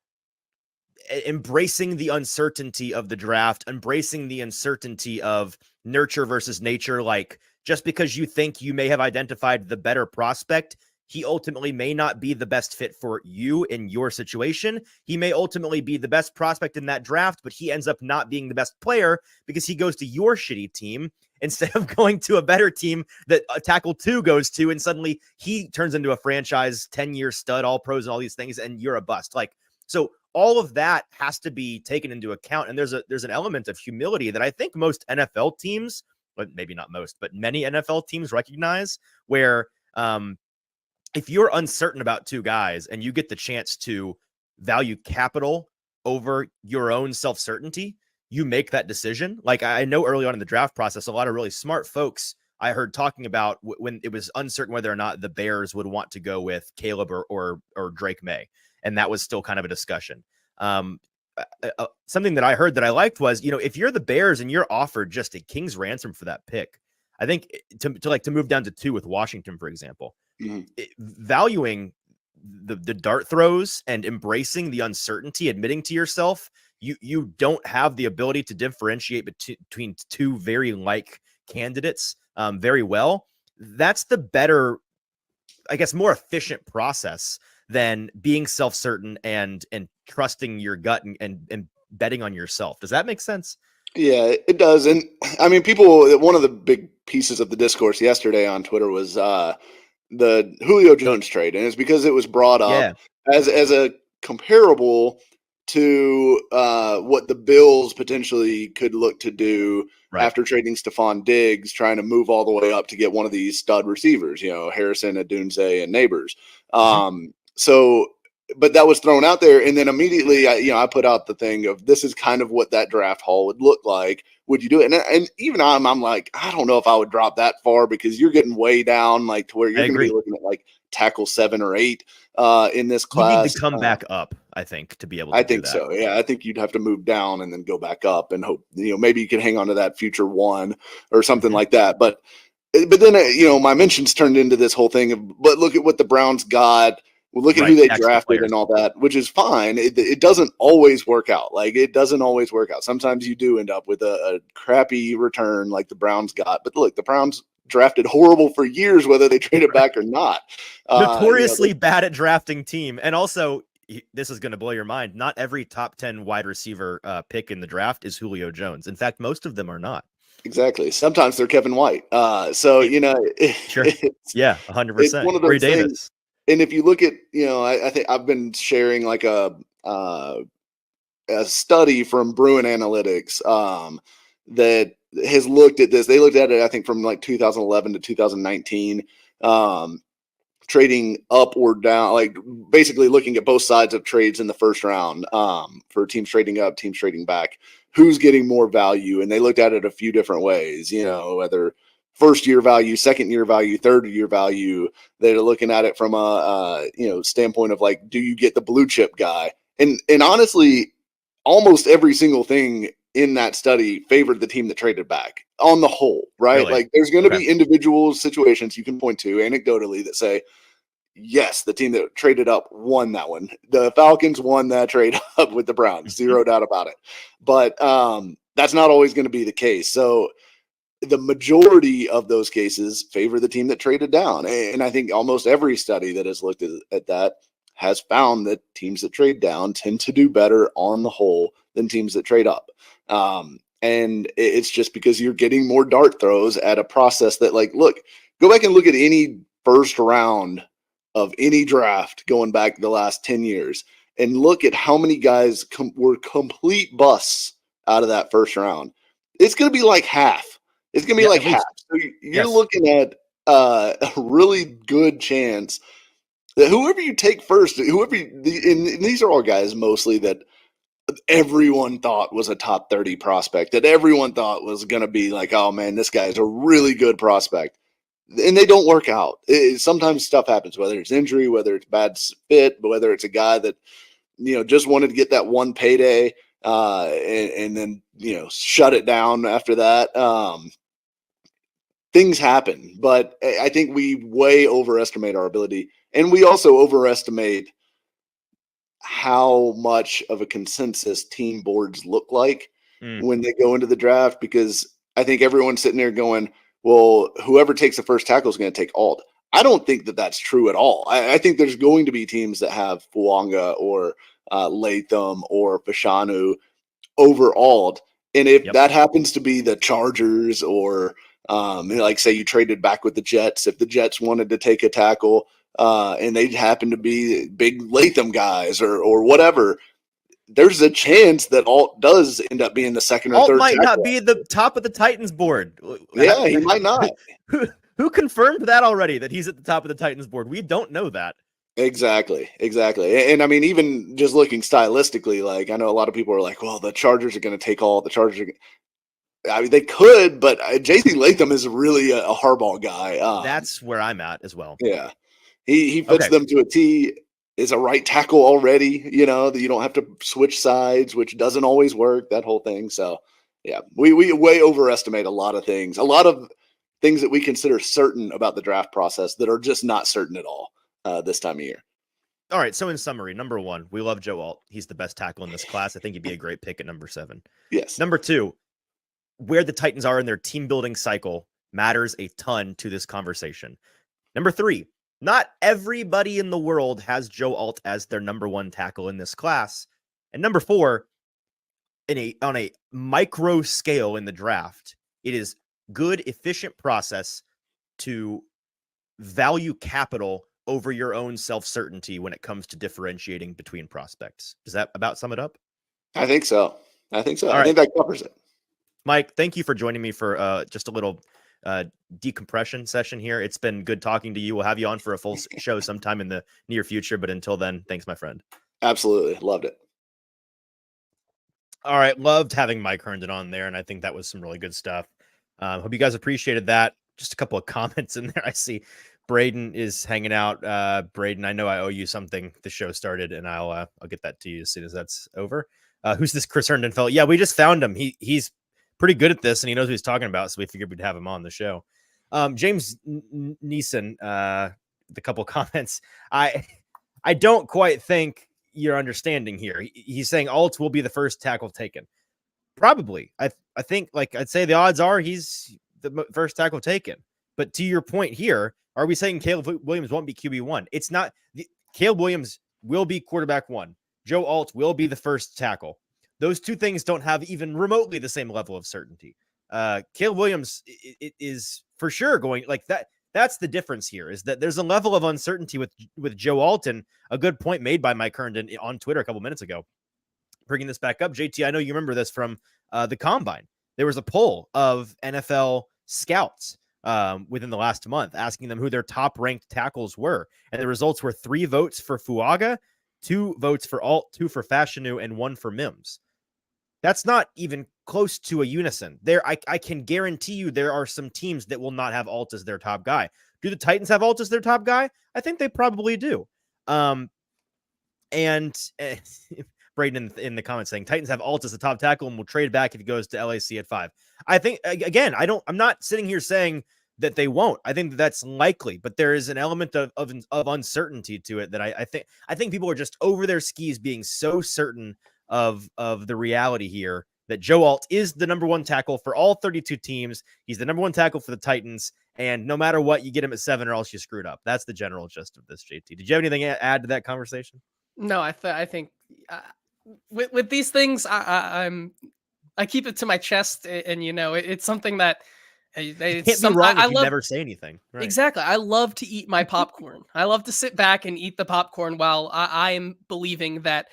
embracing the uncertainty of the draft, embracing the uncertainty of nurture versus nature. Like, just because you think you may have identified the better prospect, he ultimately may not be the best fit for you in your situation. He may ultimately be the best prospect in that draft, but he ends up not being the best player because he goes to your shitty team instead of going to a better team that tackle 2 goes to, and suddenly he turns into a franchise 10-year stud, all pros and all these things, and you're a bust. Like, so all of that has to be taken into account. And there's an element of humility that I think most NFL teams, but maybe not most, but many NFL teams recognize, where if you're uncertain about 2 guys and you get the chance to value capital over your own self-certainty, you make that decision. Like I know early on in the draft process, a lot of really smart folks I heard talking about when it was uncertain whether or not the Bears would want to go with Caleb or Drake May. And that was still kind of a discussion. Something that I heard that I liked was, if you're the Bears and you're offered just a king's ransom for that pick, I think to move down to 2 with Washington, for example, valuing the dart throws and embracing the uncertainty, admitting to yourself, you don't have the ability to differentiate between 2 very like candidates very well. That's the better, I guess, more efficient process than being self-certain and trusting your gut and betting on yourself. Does that make sense? Yeah, it does. And I mean, one of the big pieces of the discourse yesterday on Twitter was the Julio Jones trade. And it's because it was brought up as a comparable to what the Bills potentially could look to do after trading Steffon Diggs, trying to move all the way up to get one of these stud receivers, Harrison, Adunze, and Neighbors. But that was thrown out there. And then immediately, I put out the thing of this is kind of what that draft haul would look like. Would you do it? And even I'm like, I don't know if I would drop that far because you're getting way down, like to where you're going to be looking at like tackle 7 or 8 in this class. You need to come back up, I think, to be able to I think so. Yeah. I think you'd have to move down and then go back up and hope, maybe you can hang on to that future 1 or something like that. But then, my mentions turned into this whole thing of, but look at what the Browns got. Well, look at who they drafted and all that, which is fine. It doesn't always work out. Like, it doesn't always work out. Sometimes you do end up with a crappy return like the Browns got. But look, the Browns drafted horrible for years, whether they traded back or not. Notoriously bad at drafting team. And also, this is going to blow your mind. Not every top 10 wide receiver pick in the draft is Julio Jones. In fact, most of them are not. Exactly. Sometimes they're Kevin White. Sure. Yeah, 100%. One of those things. And if you look at, I think I've been sharing like a study from Bruin Analytics that has looked at this. They looked at it, I think, from like 2011 to 2019, trading up or down, like basically looking at both sides of trades in the first round for teams trading up, teams trading back, who's getting more value. And they looked at it a few different ways, whether first year value, second year value, third year value. They're looking at it from a standpoint of like, do you get the blue chip guy? And honestly, almost every single thing in that study favored the team that traded back on the whole, right? Really? Like there's going to be individual situations you can point to anecdotally that say, yes, the team that traded up won that one. The Falcons won that trade up with the Browns, zero doubt about it. But that's not always going to be the case. So the majority of those cases favor the team that traded down. And I think almost every study that has looked at that has found that teams that trade down tend to do better on the whole than teams that trade up. And it's just because you're getting more dart throws at a process that, like, look, go back and look at any first round of any draft going back the last 10 years and look at how many guys were complete busts out of that first round. It's going to be like half. It's going to be like half. So you're looking at a really good chance that whoever you take first, and these are all guys mostly that everyone thought was a top 30 prospect, that everyone thought was going to be like, oh man, this guy is a really good prospect. And they don't work out. Sometimes stuff happens, whether it's injury, whether it's bad fit, but whether it's a guy that, just wanted to get that one payday and then, shut it down after that. Things happen, but I think we way overestimate our ability. And we also overestimate how much of a consensus team boards look like when they go into the draft, because I think everyone's sitting there going, well, whoever takes the first tackle is going to take Alt. I don't think that that's true at all. I think there's going to be teams that have Fuanga or Latham or Fashanu over Alt. And if that happens to be the Chargers or like say you traded back with the Jets, if the Jets wanted to take a tackle and they happen to be big Latham guys or whatever, there's a chance that Alt does end up being the second or Alt third. Might not be at the top of the Titans board. Yeah, he might not. Who confirmed that already, that he's at the top of the Titans board? We don't know that. Exactly. And I mean, even just looking stylistically, like I know a lot of people are like, well, the Chargers are going to take all the Chargers. I mean, they could, but JC Latham is really a hardball guy. That's where I'm at as well. Yeah. He fits Okay. them to a T. Is a right tackle already, you know, that you don't have to switch sides, which doesn't always work, that whole thing. So, yeah, we way overestimate a lot of things that we consider certain about the draft process that are just not certain at all this time of year. All right. So in summary, number one, we love Joe Alt. He's the best tackle in this class. I think he'd be a great pick at number 7. Yes. Number 2, where the Titans are in their team building cycle matters a ton to this conversation. Number 3, not everybody in the world has Joe Alt as their number 1 tackle in this class. And number 4, on a micro scale in the draft, it is good, efficient process to value capital over your own self-certainty when it comes to differentiating between prospects. Does that about sum it up? I think so. I think All think that covers it. Mike, thank you for joining me for just a little decompression session here. It's been good talking to you. We'll have you on for a full show sometime in the near future. But until then, thanks, my friend. Absolutely. Loved it. All right. Loved having Mike Herndon on there. And I think that was some really good stuff. Hope you guys appreciated that. Just a couple of comments in there. I see Braden is hanging out. Braden, I know I owe you something. The show started, and I'll get that to you as soon as that's over. Who's this Chris Herndon fellow? Yeah, we just found him. He's pretty good at this, and he knows what he's talking about, so we figured we'd have him on the show. James Neeson, the couple comments. I don't quite think you're understanding here. He's saying Alt will be the first tackle taken. Probably. I think, like, I'd say the odds are he's the first tackle taken. But to your point here, are we saying Caleb Williams won't be QB1? It's not. Caleb Williams will be quarterback 1. Joe Alt will be the first tackle. Those two things don't have even remotely the same level of certainty. Caleb Williams is for sure going like that. That's the difference here, is that there's a level of uncertainty with Joe Alton. A good point made by Mike Herndon on Twitter a couple minutes ago. Bringing this back up, JT, I know you remember this from the Combine. There was a poll of NFL scouts within the last month asking them who their top-ranked tackles were. And the results were 3 votes for Fuaga, 2 votes for Alt, 2 for Fashanu, and 1 for Mims. That's not even close to a unison. There, I can guarantee you there are some teams that will not have Alt as their top guy. Do the Titans have Alt as their top guy? I think they probably do. Braden in the comments saying Titans have Alt as the top tackle and will trade back if he goes to LAC at 5. I think, again, I'm not sitting here saying that they won't. I think that's likely, but there is an element of uncertainty to it that I think people are just over their skis being so certain of the reality here that Joe Alt is the number 1 tackle for all 32 teams. He's the number 1 tackle for the Titans, and no matter what, you get him at 7 or else you screwed up. That's the general gist of this, JT. Did you have anything to add to that conversation? No, I think with these things, I keep it to my chest, and it's something that it can't be wrong if you never say anything. Right. Exactly. I love to eat my popcorn. I love to sit back and eat the popcorn while I am believing that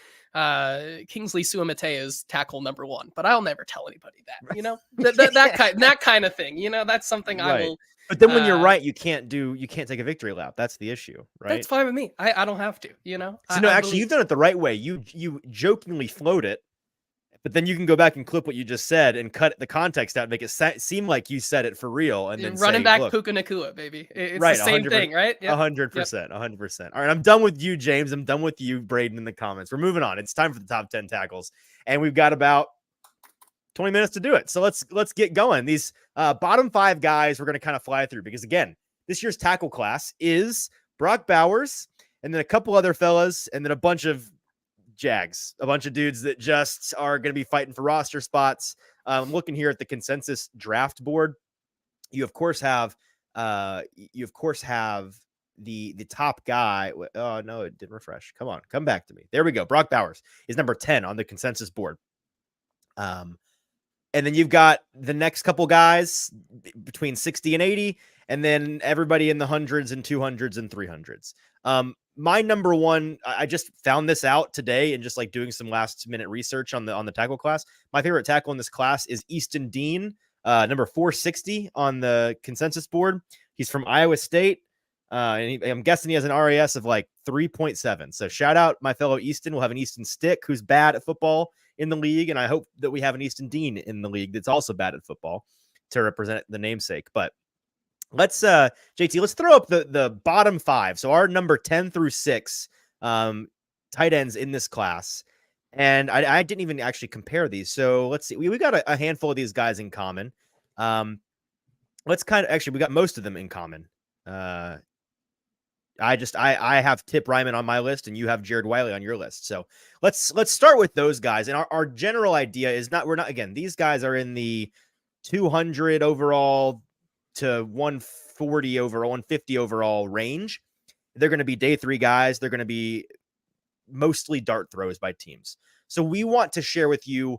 Kingsley Suamatao's tackle number 1, but I'll never tell anybody that. That kind of thing. That's something I will. But then when you're right, you can't take a victory lap. That's the issue, right? That's fine with me. I don't have to, So no, actually, you've done it the right way. You jokingly float it, but then you can go back and clip what you just said and cut the context out and make it seem like you said it for real. And then running back Puka Nakua, baby. It's right, the same thing, right? 100%, 100%. All right, I'm done with you, James. I'm done with you, Braden, in the comments. We're moving on. It's time for the top 10 tackles, and we've got about 20 minutes to do it. So let's get going. These bottom 5 guys we're going to kind of fly through because, again, this year's tackle class is Brock Bowers and then a couple other fellas and then a bunch of Jags, a bunch of dudes that just are going to be fighting for roster spots. I'm looking here at the consensus draft board. You of course have the top guy. Oh no, it didn't refresh. Come back to me. There we go. Brock Bowers is number 10 on the consensus board. And then you've got the next couple guys between 60 and 80, and then everybody in the hundreds and 200s and 300s. My number 1, I just found this out today and just like doing some last minute research on the tackle class. My favorite tackle in this class is Easton Dean, number 460 on the consensus board. He's from Iowa State. And I'm guessing he has an RAS of like 3.7. So shout out my fellow Easton. We'll have an Easton Stick who's bad at football in the league. And I hope that we have an Easton Dean in the league that's also bad at football to represent the namesake. But let's JT, let's throw up the bottom 5. So our number 10 through 6 tight ends in this class. And I didn't even actually compare these. So let's see. We got a handful of these guys in common. Let's kind of actually, we got most of them in common. I have Tip Ryman on my list and you have Jared Wiley on your list. So let's start with those guys. And our general idea is again, these guys are in the 200 overall to 140 overall, 150 overall range. They're going to be day 3 guys. They're going to be mostly dart throws by teams. So we want to share with you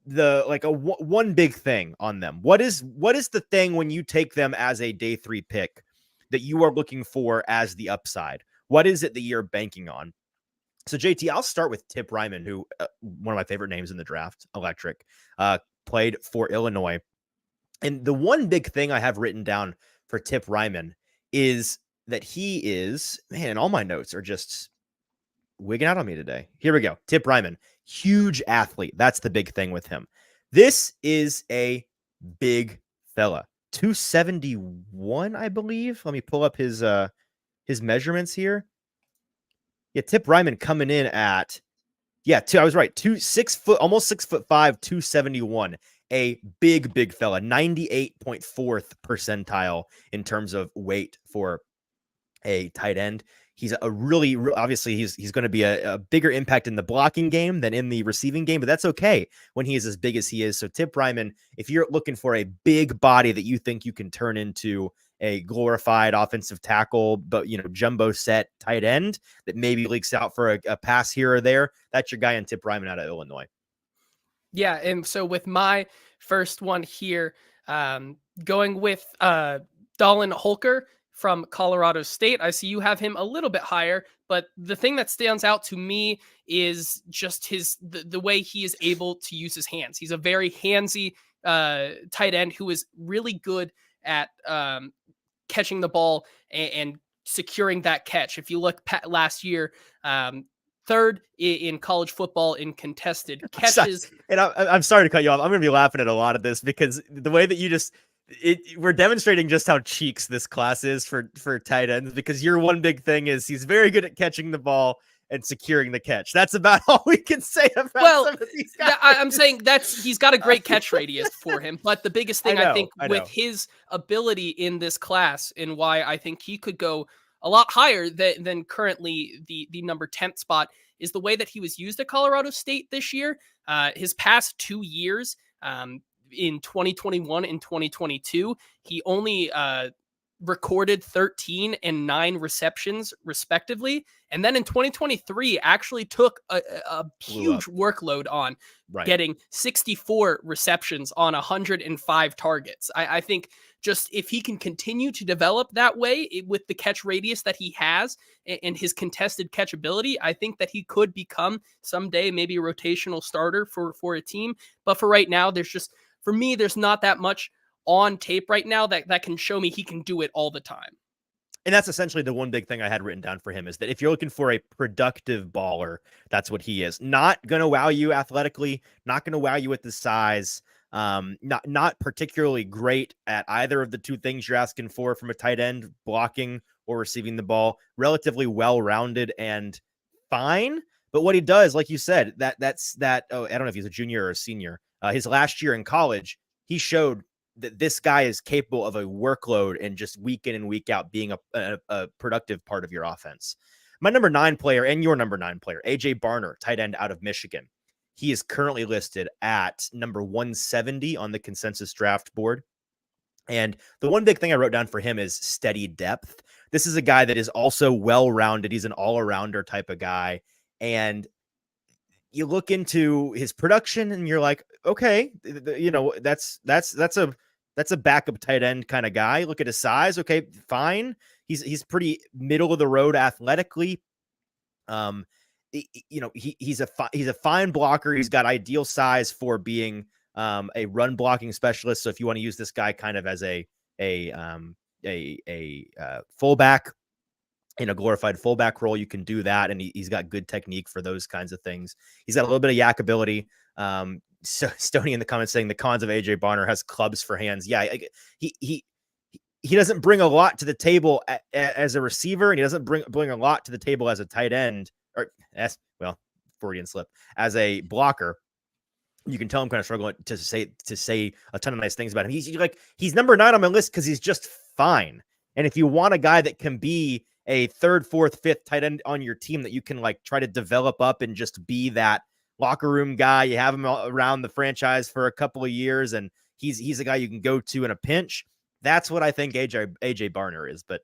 one big thing on them. What is the thing when you take them as a day 3 pick that you are looking for as the upside? What is it that you're banking on? So JT, I'll start with Tip Ryman, who one of my favorite names in the draft, electric, played for Illinois. And the one big thing I have written down for Tip Ryman is that he is, man, all my notes are just wigging out on me today. Here we go. Tip Ryman, huge athlete. That's the big thing with him. This is a big fella. 271, I believe. Let me pull up his measurements here. Yeah, Tip Ryman coming in at, I was right. 6 foot, almost 6'5", 271. A big fella, 98.4th percentile in terms of weight for a tight end. He's a really, obviously he's going to be a bigger impact in the blocking game than in the receiving game, but that's okay when he is as big as he is. So Tip Ryman, if you're looking for a big body that you think you can turn into a glorified offensive tackle, but jumbo set tight end that maybe leaks out for a pass here or there, that's your guy in Tip Ryman out of Illinois. Yeah, and so with my first one here, going with Dallin Holker from Colorado State. I see you have him a little bit higher, but the thing that stands out to me is just the way he is able to use his hands. He's a very handsy tight end who is really good at catching the ball and securing that catch. If you look last year, third in college football in contested catches. And I'm sorry to cut you off. I'm going to be laughing at a lot of this because the way that you we're demonstrating just how cheeks this class is for tight ends, because your one big thing is he's very good at catching the ball and securing the catch. That's about all we can say about some of these guys. I'm saying he's got a great catch radius for him. But the biggest thing I think with his ability in this class and why I think he could go a lot higher than currently the number 10th spot is the way that he was used at Colorado State this year. His past 2 years, in 2021 and 2022, he only recorded 13 and 9 receptions respectively. And then in 2023 actually took a huge workload on getting 64 receptions on 105 targets. I think just if he can continue to develop that way with the catch radius that he has and his contested catch ability, I think that he could become someday maybe a rotational starter for a team. But for right now, for me, there's not that much on tape right now that can show me he can do it all the time. And that's essentially the one big thing I had written down for him is that if you're looking for a productive baller, that's what he is. Not going to wow you athletically, not going to wow you with the size, not particularly great at either of the two things you're asking for from a tight end, blocking or receiving the ball, relatively well-rounded and fine. But what he does, like you said, I don't know if he's a junior or a senior. His last year in college, he showed that this guy is capable of a workload and just week in and week out being a productive part of your offense. My number 9 player and your number 9 player, AJ Barner, tight end out of Michigan. He is currently listed at number 170 on the consensus draft board. And the one big thing I wrote down for him is steady depth. This is a guy that is also well-rounded. He's an all-arounder type of guy. And you look into his production and you're like, okay, that's a backup tight end kind of guy. Look at his size. Okay, fine. He's pretty middle of the road athletically. He's a fine blocker. He's got ideal size for being a run blocking specialist. So if you want to use this guy kind of as a fullback, in a glorified fullback role, you can do that. And he's got good technique for those kinds of things. He's got a little bit of yak ability. So Stoney in the comments saying the cons of AJ Barner has clubs for hands. Yeah. He doesn't bring a lot to the table as a receiver, and he doesn't bring a lot to the table as a tight end, or Freudian slip, as a blocker. You can tell I'm kind of struggling to say a ton of nice things about him. He's number 9 on my list because he's just fine. And if you want a guy that can be a 3rd, 4th, 5th tight end on your team that you can like try to develop up and just be that locker room guy, you have him around the franchise for a couple of years, and he's a guy you can go to in a pinch. That's what I think AJ Barner is. But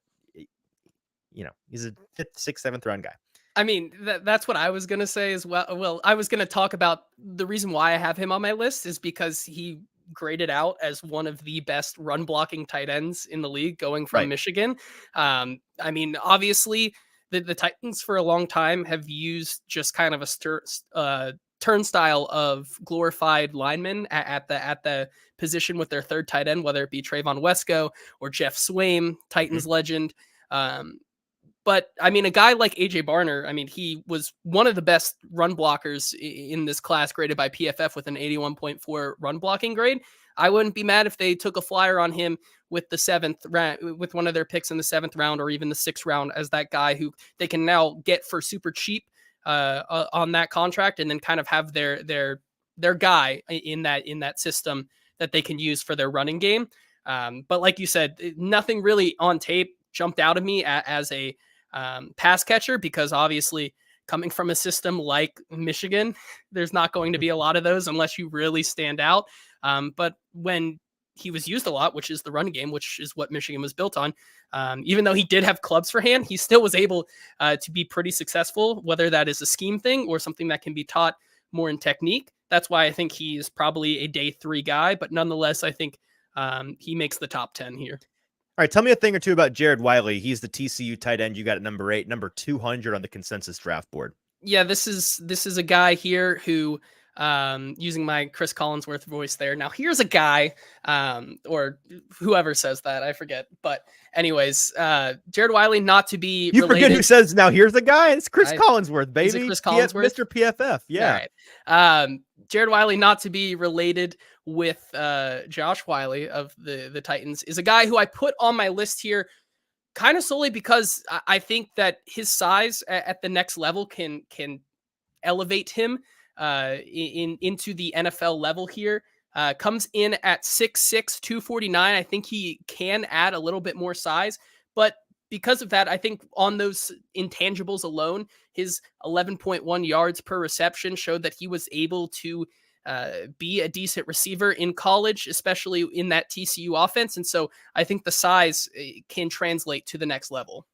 he's a 5th, 6th, 7th round guy. I mean, that's what I was going to say as well. Well, I was going to talk about the reason why I have him on my list is because he graded out as one of the best run blocking tight ends in the league going from Michigan. I mean, obviously the Titans for a long time have used just kind of a turnstile of glorified linemen at the position with their 3rd tight end, whether it be Trayvon Wesco or Jeff Swaim, Titans legend. But I mean, a guy like AJ Barner, I mean, he was one of the best run blockers in this class, graded by PFF with an 81.4 run blocking grade. I wouldn't be mad if they took a flyer on him with the 7th round, with one of their picks in the 7th round, or even the 6th round, as that guy who they can now get for super cheap on that contract, and then kind of have their guy in that system that they can use for their running game. But like you said, nothing really on tape jumped out at me as a pass catcher, because obviously coming from a system like Michigan, there's not going to be a lot of those unless you really stand out. But when he was used a lot, which is the run game, which is what Michigan was built on, even though he did have clubs for hand, he still was able to be pretty successful, whether that is a scheme thing or something that can be taught more in technique. That's why I think he's probably a day 3 guy, but nonetheless, I think he makes the top 10 here. All right, tell me a thing or two about Jared Wiley. He's the TCU tight end you got at number 8, number 200 on the consensus draft board. Yeah, this is a guy here who, using my Chris Collinsworth voice there. Now here's a guy, or whoever says that, I forget. But anyways, Jared Wiley, not to be related. Forget who says now here's a guy. It's Chris Collinsworth, baby. Is it Chris Collinsworth? Mr. PFF. Yeah. Right. Jared Wiley, not to be related with Josh Wiley of the Titans, is a guy who I put on my list here kind of solely because I think that his size at the next level can elevate him into the NFL level here. Comes in at 6'6", 249. I think he can add a little bit more size, but because of that, I think on those intangibles alone, his 11.1 yards per reception showed that he was able to be a decent receiver in college, especially in that TCU offense. And so I think the size can translate to the next level.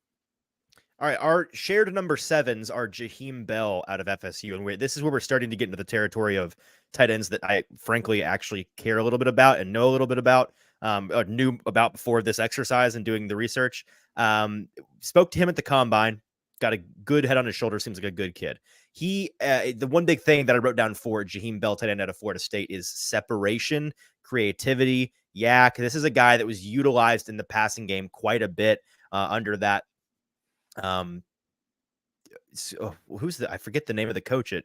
All right, our shared number 7s are Jaheim Bell out of FSU. And this is where we're starting to get into the territory of tight ends that I frankly actually care a little bit about and know a little bit about, knew about before this exercise and doing the research. Spoke to him at the combine, got a good head on his shoulder, seems like a good kid. He, the one big thing that I wrote down for Jaheim Bell, tight end out of Florida State, is separation, creativity, yak. This is a guy that was utilized in the passing game quite a bit under that. I forget the name of the coach at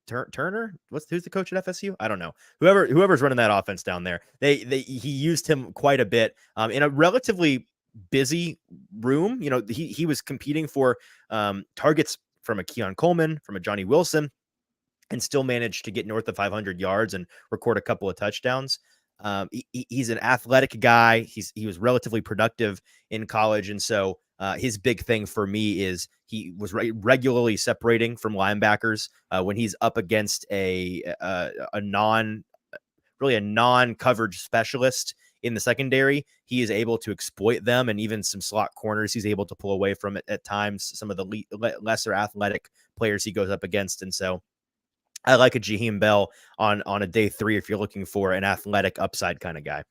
Turner. Who's the coach at FSU? I don't know. Whoever's running that offense down there, he used him quite a bit in a relatively busy room. He was competing for targets from a Keon Coleman, from a Johnny Wilson, and still managed to get north of 500 yards and record a couple of touchdowns. He's an athletic guy. He was relatively productive in college. And so his big thing for me is he was regularly separating from linebackers when he's up against a non-coverage specialist in the secondary. He is able to exploit them, and even some slot corners he's able to pull away from it at times. Some of the lesser athletic players he goes up against. And so I like a Jaheim Bell on a day 3 if you're looking for an athletic upside kind of guy.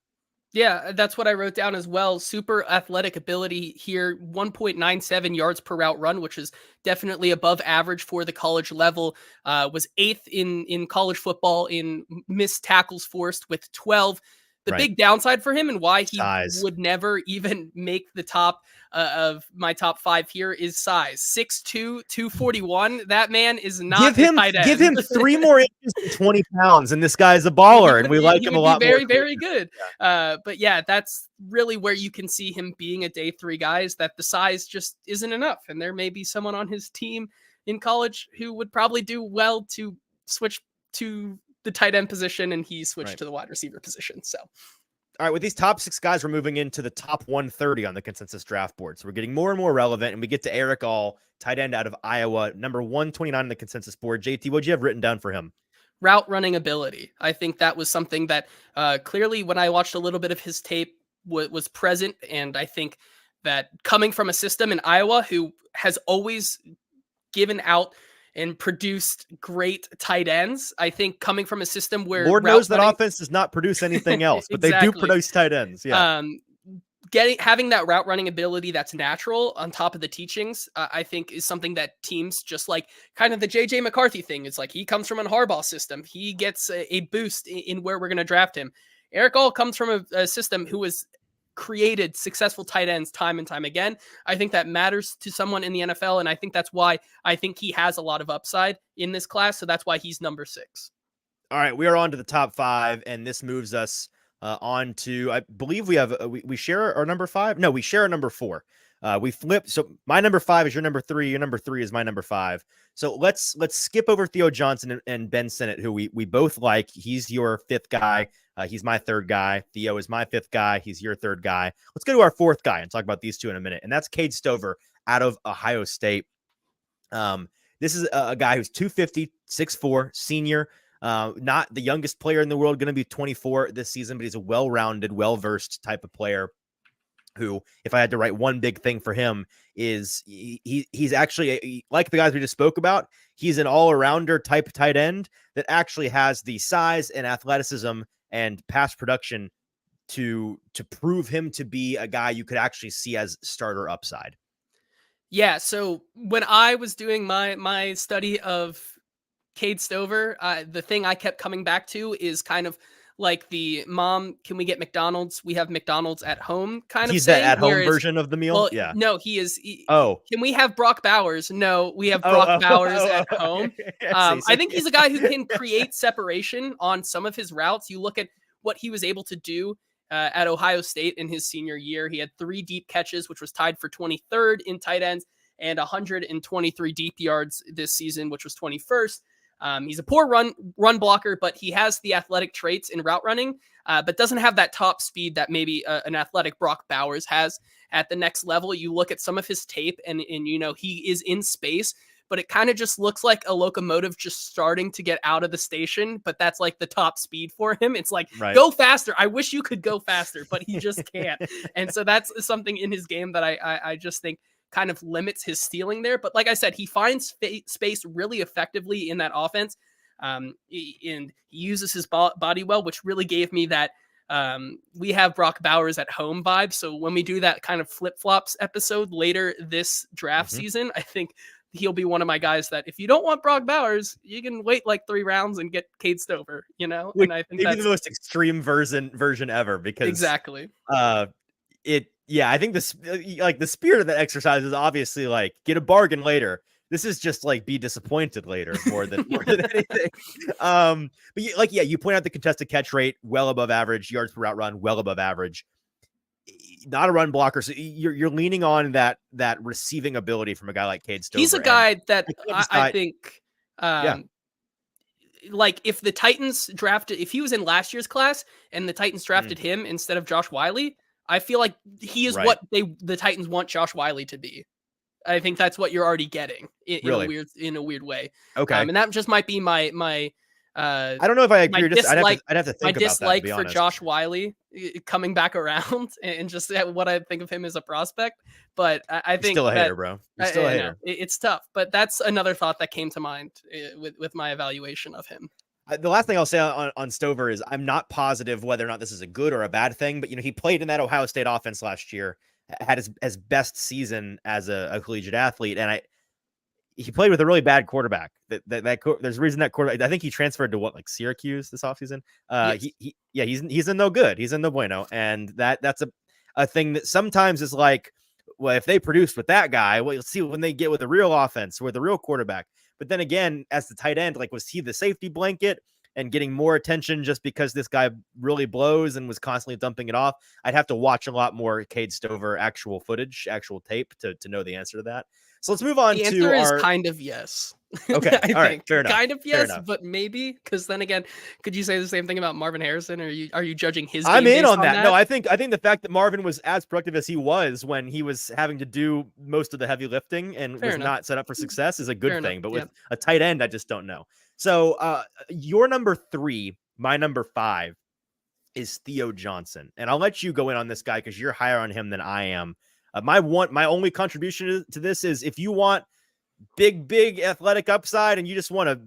Yeah, that's what I wrote down as well. Super athletic ability here, 1.97 yards per route run, which is definitely above average for the college level. Was 8th in college football in missed tackles forced with 12. The Right. big downside for him and why he Size. would never even make the top of my top 5 here is size. 6'2", 241. That man is not a tight end. Give him 3 more inches and 20 pounds, and this guy's a baller, and we like him a lot more. He would be very, very good. But yeah, that's really where you can see him being a day 3 guy, is that the size just isn't enough. And there may be someone on his team in college who would probably do well to switch to the tight end position, and he switched to the wide receiver position. So, all right, with these top 6 guys, we're moving into the top 130 on the consensus draft board. So we're getting more and more relevant, and we get to Eric All, tight end out of Iowa, number 129 on the consensus board. JT, what'd you have written down for him? Route running ability. I think that was something that clearly, when I watched a little bit of his tape, was present. And I think that coming from a system in Iowa who has always given out and produced great tight ends, I think coming from a system where Lord knows that offense does not produce anything else, but exactly. they do produce tight ends. Yeah. Having that route running ability that's natural on top of the teachings, I think is something that teams, just like kind of the JJ McCarthy thing. It's like he comes from a Harbaugh system. He gets a boost in where we're going to draft him. Eric All comes from a system who has created successful tight ends time and time again. I think that matters to someone in the NFL, and I think that's why I think he has a lot of upside in this class. So that's why he's number 6. All right, we are on to the top 5, and this moves us on to, I believe we have we share our number 5. No, we share our number 4. We flip. So my number 5 is your number 3. Your number 3 is my number 5. So let's skip over Theo Johnson and Ben Sinnott, who we both like. He's your 5th guy. He's my 3rd guy. Theo is my 5th guy. He's your 3rd guy. Let's go to our 4th guy and talk about these two in a minute. And that's Cade Stover out of Ohio State. This is a guy who's 250, 6'4", senior. Not the youngest player in the world, going to be 24 this season, but he's a well-rounded, well-versed type of player who, if I had to write one big thing for him, is he's actually, like the guys we just spoke about, he's an all-arounder type tight end that actually has the size and athleticism and pass production to prove him to be a guy you could actually see as starter upside. Yeah, so when I was doing my study of Cade Stover, the thing I kept coming back to is kind of like the mom, can we get McDonald's? We have McDonald's at home kind of He's thing. That at-home version of the meal? Well, yeah. No, he is. Can we have Brock Bowers? No, we have Brock Bowers at home. I think he's a guy who can create separation on some of his routes. You look at what he was able to do at Ohio State in his senior year. He had 3 deep catches, which was tied for 23rd in tight ends, and 123 deep yards this season, which was 21st. He's a poor run blocker, but he has the athletic traits in route running, but doesn't have that top speed that maybe an athletic Brock Bowers has at the next level. You look at some of his tape and you know, he is in space, but it kind of just looks like a locomotive just starting to get out of the station, but that's like the top speed for him. It's like, Go faster. I wish you could go faster, but he just can't. And so that's something in his game that I just think kind of limits his stealing there. But like I said, he finds space really effectively in that offense. And he uses his body well, which really gave me that we have Brock Bowers at home vibe. So when we do that kind of flip-flops episode later this draft season, I think he'll be one of my guys that if you don't want Brock Bowers, you can wait like 3 rounds and get Cade Stover, you know? And I think that's the most extreme version ever, because exactly. I think the spirit of that exercise is obviously like get a bargain later. This is just like be disappointed later more than anything. But you point out the contested catch rate well above average, yards per route run well above average. Not a run blocker, so you're leaning on that receiving ability from a guy like Cade Stover. He's a guy that I think, like if the Titans if he was in last year's class and the Titans drafted him instead of Josh Whyle, I feel like he is what the Titans want Josh Whyle to be. I think that's what you're already getting in a weird way. Okay, and that just might be my. I don't know if I agree. I'd have to think about that. My dislike for Josh Whyle coming back around and just what I think of him as a prospect. But I think still a hater, bro. You're still a hater. It's tough, but that's another thought that came to mind with my evaluation of him. The last thing I'll say on Stover is I'm not positive whether or not this is a good or a bad thing, but he played in that Ohio State offense last year, had his best season as a collegiate athlete, and he played with a really bad quarterback. There's a reason that quarterback. I think he transferred to like Syracuse this offseason. Yes. He's in no good. He's in no bueno, and that's a thing that sometimes is like, well, if they produced with that guy, well, you'll see when they get with a real offense, with a real quarterback. But then again, as the tight end, like, was he the safety blanket and getting more attention just because this guy really blows and was constantly dumping it off? I'd have to watch a lot more Cade Stover actual footage, actual tape to know the answer to that. So let's move on the to answer is kind of yes. Okay. I All right. think Fair enough. kind of yes, but maybe, because then again, could you say the same thing about Marvin Harrison? Or are you judging his game I'm in based on that. that? No, I think the fact that Marvin was as productive as he was when he was having to do most of the heavy lifting and Fair was enough. not set up for success is a good Fair thing. enough. But with a tight end, I just don't know. So your number 3, my number 5 is Theo Johnson. And I'll let you go in on this guy because you're higher on him than I am. My only contribution to this is, if you want big athletic upside and you just want to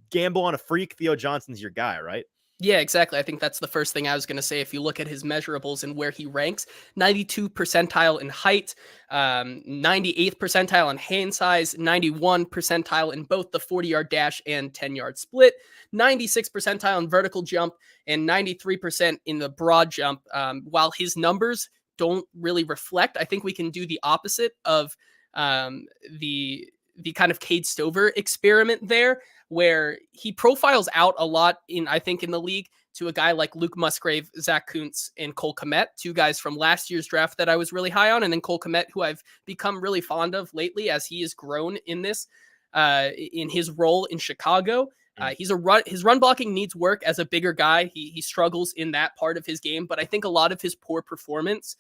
gamble on a freak, Theo Johnson's your guy, right? Yeah, exactly. I think that's the first thing I was going to say. If you look at his measurables and where he ranks, 92 percentile in height, 98th percentile in hand size, 91 percentile in both the 40-yard dash and 10-yard split, 96 percentile in vertical jump, and 93% in the broad jump. While his numbers don't really reflect, I think we can do the opposite of the kind of Cade Stover experiment there, where he profiles out a lot in the league to a guy like Luke Musgrave, Zach Kuntz, and Cole Kmet, 2 guys from last year's draft that I was really high on. And then Cole Kmet, who I've become really fond of lately as he has grown in this, in his role in Chicago. His run blocking needs work as a bigger guy. He struggles in that part of his game, but I think a lot of his poor performance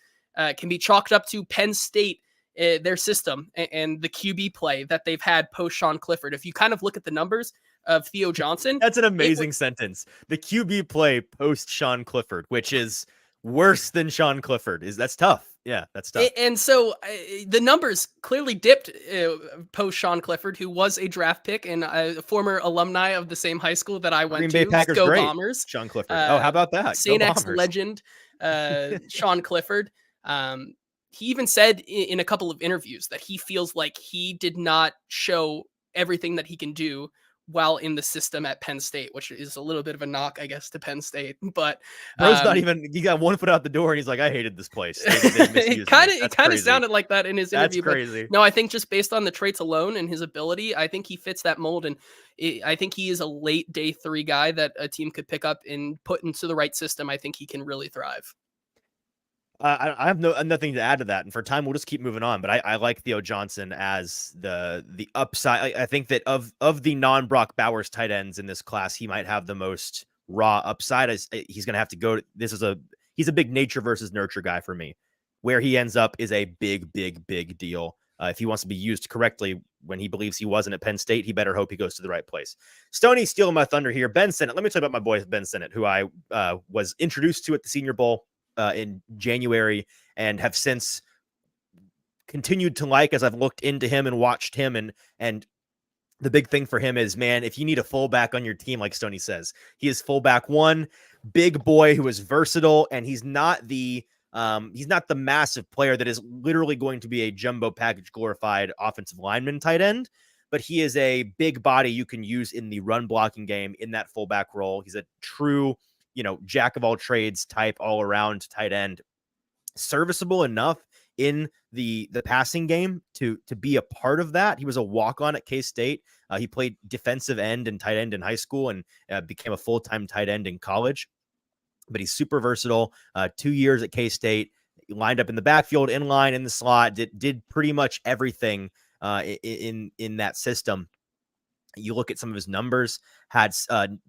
can be chalked up to Penn State, their system, and the QB play that they've had post Sean Clifford. If you kind of look at the numbers of Theo Johnson, that's an amazing sentence. The QB play post Sean Clifford, which is worse than Sean Clifford, that's tough. Yeah, that's tough. And so the numbers clearly dipped post Sean Clifford, who was a draft pick and a former alumni of the same high school that I went Green to. Bay Packers, Go great. Bombers. Sean Clifford. How about that? St. X legend, Sean Clifford. He even said in a couple of interviews that he feels like he did not show everything that he can do while in the system at Penn State, which is a little bit of a knock, I guess, to Penn State. But Bro's not even, he got one foot out the door and he's like, I hated this place. It kind of sounded like that in his interview. That's crazy. But no, I think just based on the traits alone and his ability, I think he fits that mold. And I think he is a late day 3 guy that a team could pick up and put into the right system. I think he can really thrive. I have nothing to add to that, and for time we'll just keep moving on. But I like Theo Johnson as the upside. I think that of the non-Brock Bowers tight ends in this class, he might have the most raw upside. He's going to have to go. He's a big nature versus nurture guy for me. Where he ends up is a big deal. If he wants to be used correctly when he believes he wasn't at Penn State, he better hope he goes to the right place. Stoney stealing my thunder here. Ben Sinnott. Let me tell you about my boy Ben Sinnott, who I was introduced to at the Senior Bowl in January, and have since continued to like as I've looked into him and watched him. And the big thing for him is, man, if you need a fullback on your team, like Stoney says, he is fullback 1, big boy who is versatile, and he's not the massive player that is literally going to be a jumbo package glorified offensive lineman tight end, but he is a big body you can use in the run blocking game in that fullback role. He's a true, jack of all trades type, all around tight end, serviceable enough in the passing game to be a part of that. He was a walk-on at K-State. He played defensive end and tight end in high school and became a full-time tight end in college, but he's super versatile. 2 years at K-State, lined up in the backfield, in line, in the slot, did pretty much everything in that system. You look at some of his numbers, had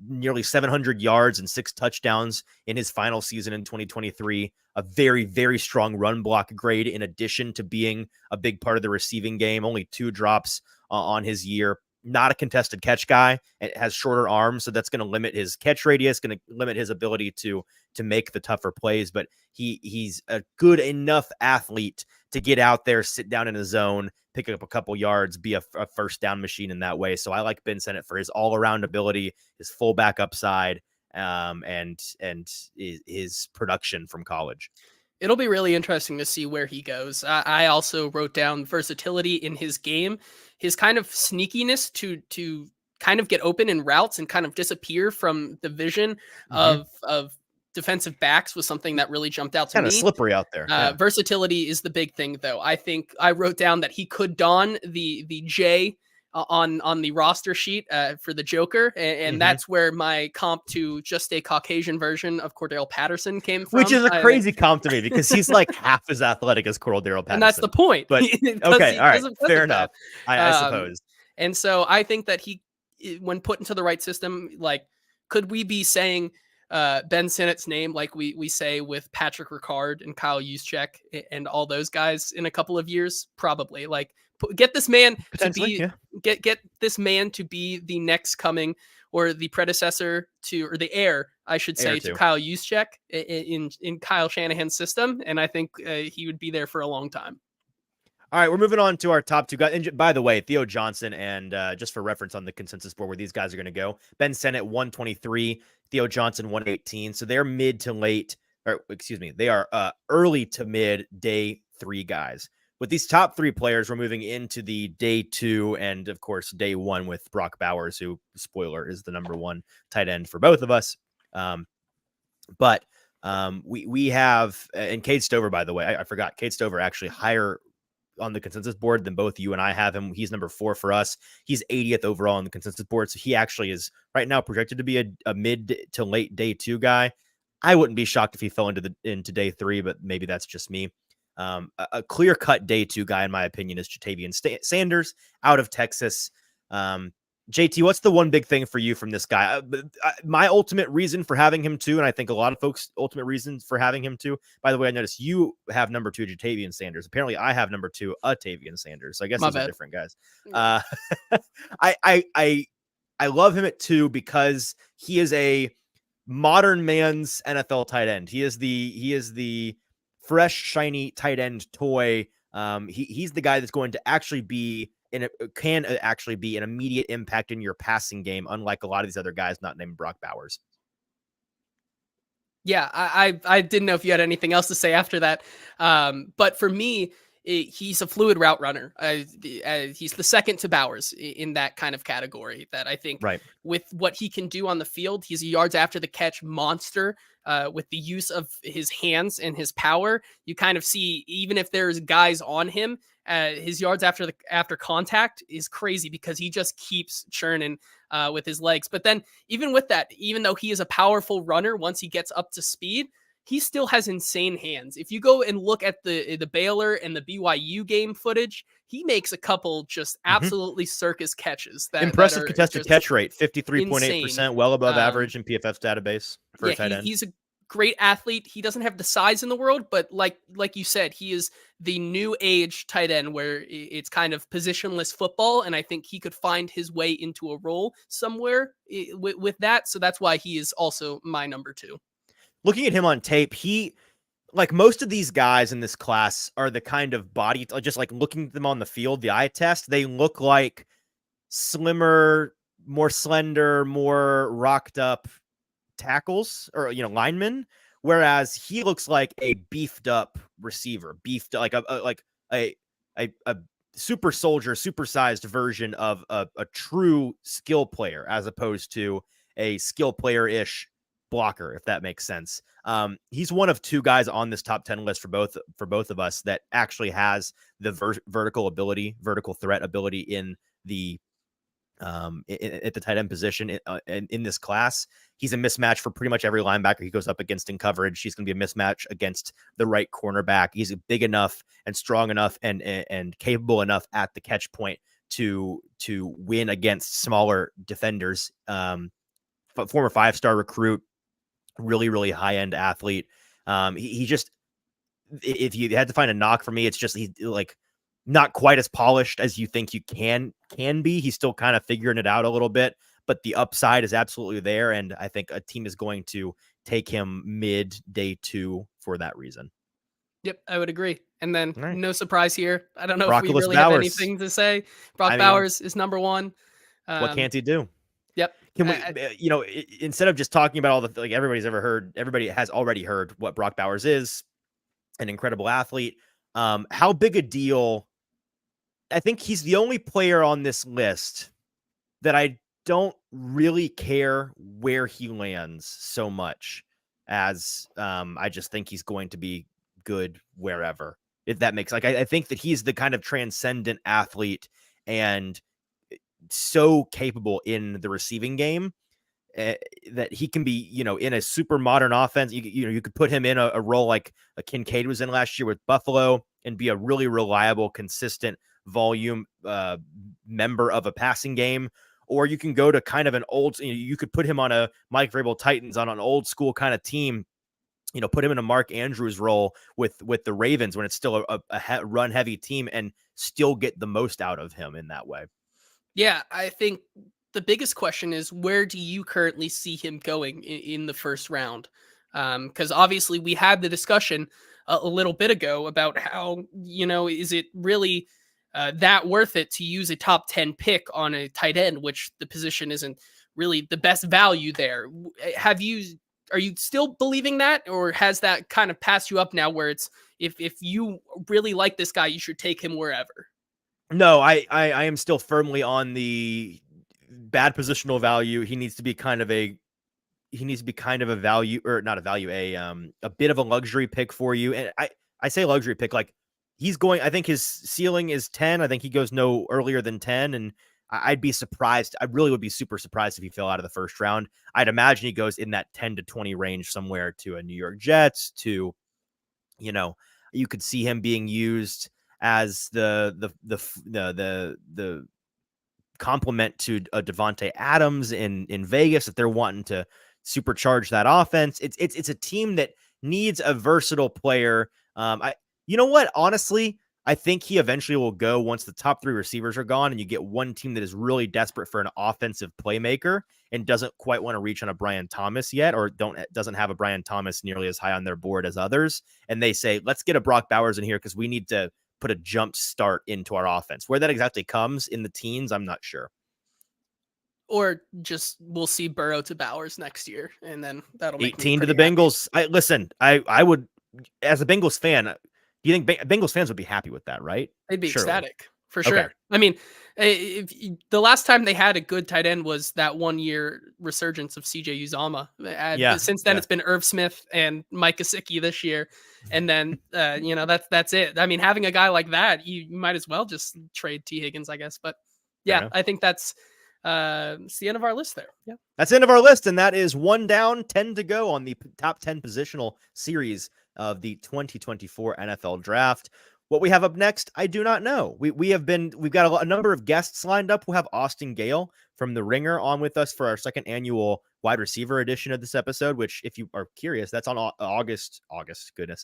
nearly 700 yards and 6 touchdowns in his final season in 2023, a very, very strong run block grade, in addition to being a big part of the receiving game, only 2 drops on his year. Not a contested catch guy. It has shorter arms, so that's going to limit his catch radius, going to limit his ability to make the tougher plays, but he's a good enough athlete to get out there, sit down in a zone, pick up a couple yards, be a first down machine in that way. So I like Ben Sinnott for his all-around ability, his fullback upside, and his production from college. It'll be really interesting to see where he goes. I also wrote down versatility in his game, his kind of sneakiness to kind of get open in routes and kind of disappear from the vision of defensive backs was something that really jumped out to Kind of me. slippery out there. Yeah. Versatility is the big thing, though. I think I wrote down that he could don the J on the roster sheet for the Joker, and that's where my comp to just a Caucasian version of Cordell Patterson came from. Which is a crazy comp to me because he's like half as athletic as Cordell Patterson. And that's the point. But okay, all right, fair enough. I suppose. And so I think that he, when put into the right system, like, could we be saying Ben Sinnott's name like we say with Patrick Ricard and Kyle Juszczyk and all those guys in a couple of years? Probably. Like, get this man to be get this man to be the next coming or the predecessor to, or the heir, I should say, to Kyle Juszczyk in Kyle Shanahan's system, and I think he would be there for a long time. All right, we're moving on to our top two guys. And by the way, Theo Johnson and just for reference on the consensus board where these guys are going to go, Ben Sinnott 123, Theo Johnson 118. So they're mid to late, or excuse me, they are early to mid day 3 guys. With these top 3 players, we're moving into the day 2 and, of course, day 1 with Brock Bowers, who, spoiler, is the number 1 tight end for both of us. But we have, and Cade Stover, by the way, I forgot, Cade Stover actually higher on the consensus board than both you and I have him. He's number 4 for us. He's 80th overall on the consensus board. So he actually is right now projected to be a mid to late day 2 guy. I wouldn't be shocked if he fell into day 3, but maybe that's just me. A clear-cut day 2 guy, in my opinion, is Jatavian Sanders out of Texas. JT, what's the one big thing for you from this guy? My ultimate reason for having him too, and I think a lot of folks' ultimate reasons for having him too. By the way, I noticed you have number 2 Jatavian Sanders. Apparently, I have number 2 Tavian Sanders. So I guess those are different guys. I love him at 2 because he is a modern man's NFL tight end. He is the fresh, shiny tight end toy. He's the guy that's going to actually be can actually be an immediate impact in your passing game, unlike a lot of these other guys not named Brock Bowers. Yeah, I didn't know if you had anything else to say after that. But for me, he's a fluid route runner. He's the second to Bowers in that kind of category that I think with what he can do on the field, he's a yards after the catch monster. With the use of his hands and his power, you kind of see, even if there's guys on him, his yards after contact is crazy because he just keeps churning with his legs. But then even with that, even though he is a powerful runner, once he gets up to speed, he still has insane hands. If you go and look at the Baylor and the BYU game footage, he makes a couple just absolutely circus catches. Impressive contested catch rate, 53.8%, well above average in PFF's database for a tight end. He's a great athlete. He doesn't have the size in the world, but like you said, he is the new age tight end where it's kind of positionless football, and I think he could find his way into a role somewhere with that. So that's why he is also my number 2. Looking at him on tape, he, like most of these guys in this class, are the kind of body, just like looking at them on the field, the eye test, they look like slimmer, more slender, more rocked up tackles or, linemen. Whereas he looks like a beefed up receiver, like a super soldier, supersized version of a true skill player, as opposed to a skill player-ish blocker, if that makes sense. He's one of 2 guys on this top 10 list for both of us that actually has the vertical threat ability in the at the tight end position in this class. He's a mismatch for pretty much every linebacker he goes up against in coverage. He's going to be a mismatch against the right cornerback. He's big enough and strong enough and capable enough at the catch point to win against smaller defenders. Former 5-star recruit, really, really high-end athlete. He just, if you had to find a knock for me, it's just he's like not quite as polished as you think you can be. He's still kind of figuring it out a little bit, but the upside is absolutely there, and I think a team is going to take him mid day 2 for that reason. Yep, I would agree. And then no surprise here. I don't know Brockless if we really Bowers. have anything to say. Bowers is number 1. What can't he do? Yep. Can we, instead of just talking about all the, like everybody has already heard what Brock Bowers is. an incredible athlete. How big a deal? I think he's the only player on this list that I don't really care where he lands so much as I just think he's going to be good wherever. If that makes I think that he's the kind of transcendent athlete and so capable in the receiving game that he can be, in a super modern offense. You could put him in a role like a Kincaid was in last year with Buffalo and be a really reliable, consistent volume member of a passing game. Or you can go to kind of an old, you could put him on a Mike Vrabel Titans on an old school kind of team, put him in a Mark Andrews role with the Ravens when it's still a run heavy team and still get the most out of him in that way. Yeah, I think the biggest question is, where do you currently see him going in the first round? Because obviously we had the discussion a little bit ago about how, is it really that worth it to use a top 10 pick on a tight end, which the position isn't really the best value there. Are you still believing that, or has that kind of passed you up now where it's, if you really like this guy, you should take him wherever? No, I am still firmly on the bad positional value. He needs to be kind of a value, or not a value, a bit of a luxury pick for you. And I say luxury pick, like I think his ceiling is 10. I think he goes no earlier than 10. And I'd be surprised. I really would be super surprised if he fell out of the first round. I'd imagine he goes in that 10 to 20 range somewhere to a New York Jets, to, you could see him being used as the complement to a Devontae Adams in Vegas if they're wanting to supercharge that offense. It's a team that needs a versatile player. You know what? Honestly, I think he eventually will go once the top 3 receivers are gone and you get one team that is really desperate for an offensive playmaker and doesn't quite want to reach on a Brian Thomas yet, or doesn't have a Brian Thomas nearly as high on their board as others. And they say, let's get a Brock Bowers in here because we need to put a jump start into our offense. Where that exactly comes in the teens, I'm not sure. Or just we'll see Burrow to Bowers next year, and then that'll make 18 to the Bengals. I would, as a Bengals fan, do you think Bengals fans would be happy with that, right? They'd be Surely. ecstatic for sure. Okay. I mean, if the last time they had a good tight end was that 1 year resurgence of CJ Uzomah. Since then, it's been Irv Smith and Mike Gesicki this year. And then, that's it. I mean, having a guy like that, you might as well just trade T. Higgins, I guess. But yeah, I think that's it's the end of our list there. Yeah, that's the end of our list. And that is 1 down, 10 to go on the top 10 positional series of the 2024 NFL draft. What we have up next, I do not know. We've got a number of guests lined up. We'll have Austin Gale from The Ringer on with us for our second annual wide receiver edition of this episode, which, if you are curious, that's on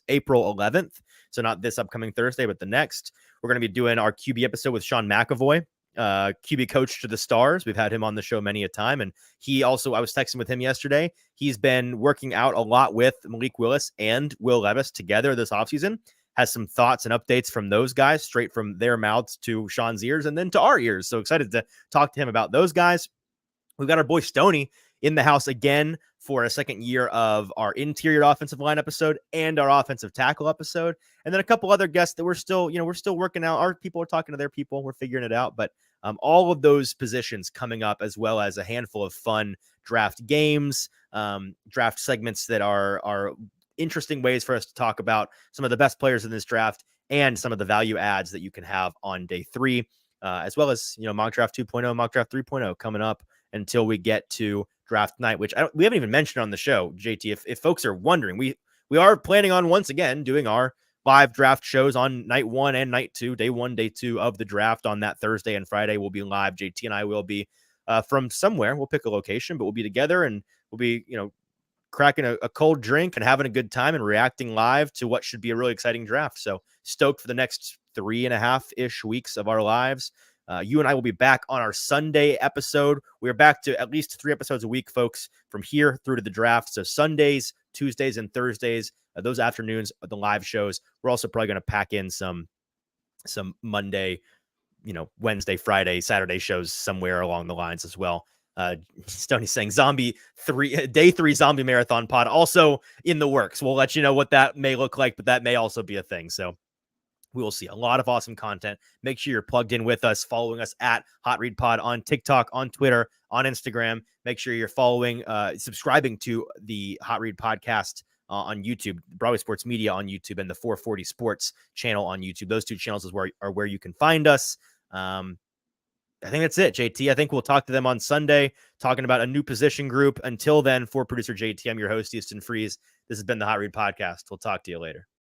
April 11th. So not this upcoming Thursday, but the next. We're going to be doing our QB episode with Sean McAvoy, QB coach to the stars. We've had him on the show many a time. And I was texting with him yesterday. He's been working out a lot with Malik Willis and Will Levis together this offseason. Has some thoughts and updates from those guys straight from their mouths to Sean's ears and then to our ears. So excited to talk to him about those guys. We've got our boy Stoney in the house again for a second year of our interior offensive line episode and our offensive tackle episode. And then a couple other guests that we're still working out. Our people are talking to their people. We're figuring it out. But all of those positions coming up, as well as a handful of fun draft games, draft segments that are interesting ways for us to talk about some of the best players in this draft and some of the value adds that you can have on day 3, as well as, mock draft 2.0, mock draft 3.0 coming up until we get to draft night, which we haven't even mentioned on the show. JT, if folks are wondering, we are planning on once again doing our live draft shows on night 1 and night 2, day 1, day 2 of the draft on that Thursday and Friday. We'll be live. JT and I will be from somewhere. We'll pick a location, but we'll be together and we'll be, cracking a cold drink and having a good time and reacting live to what should be a really exciting draft. So stoked for the next 3.5-ish weeks of our lives. You and I will be back on our Sunday episode. We're back to at least 3 episodes a week, folks, from here through to the draft. So Sundays, Tuesdays, and Thursdays, those afternoons are the live shows. We're also probably going to pack in some Monday, Wednesday, Friday, Saturday shows somewhere along the lines as well. Stoney's saying day 3 zombie marathon pod also in the works. We'll let you know what that may look like, but that may also be a thing. So we will see a lot of awesome content. Make sure you're plugged in with us, following us at Hot Read Pod on TikTok, on Twitter, on Instagram. Make sure you're subscribing to the Hot Read Podcast on YouTube, Broadway Sports Media on YouTube, and the 440 Sports channel on YouTube. Those 2 channels are where you can find us. I think that's it, JT. I think we'll talk to them on Sunday, talking about a new position group. Until then, for producer JT, I'm your host, Easton Freeze. This has been the Hot Read Podcast. We'll talk to you later.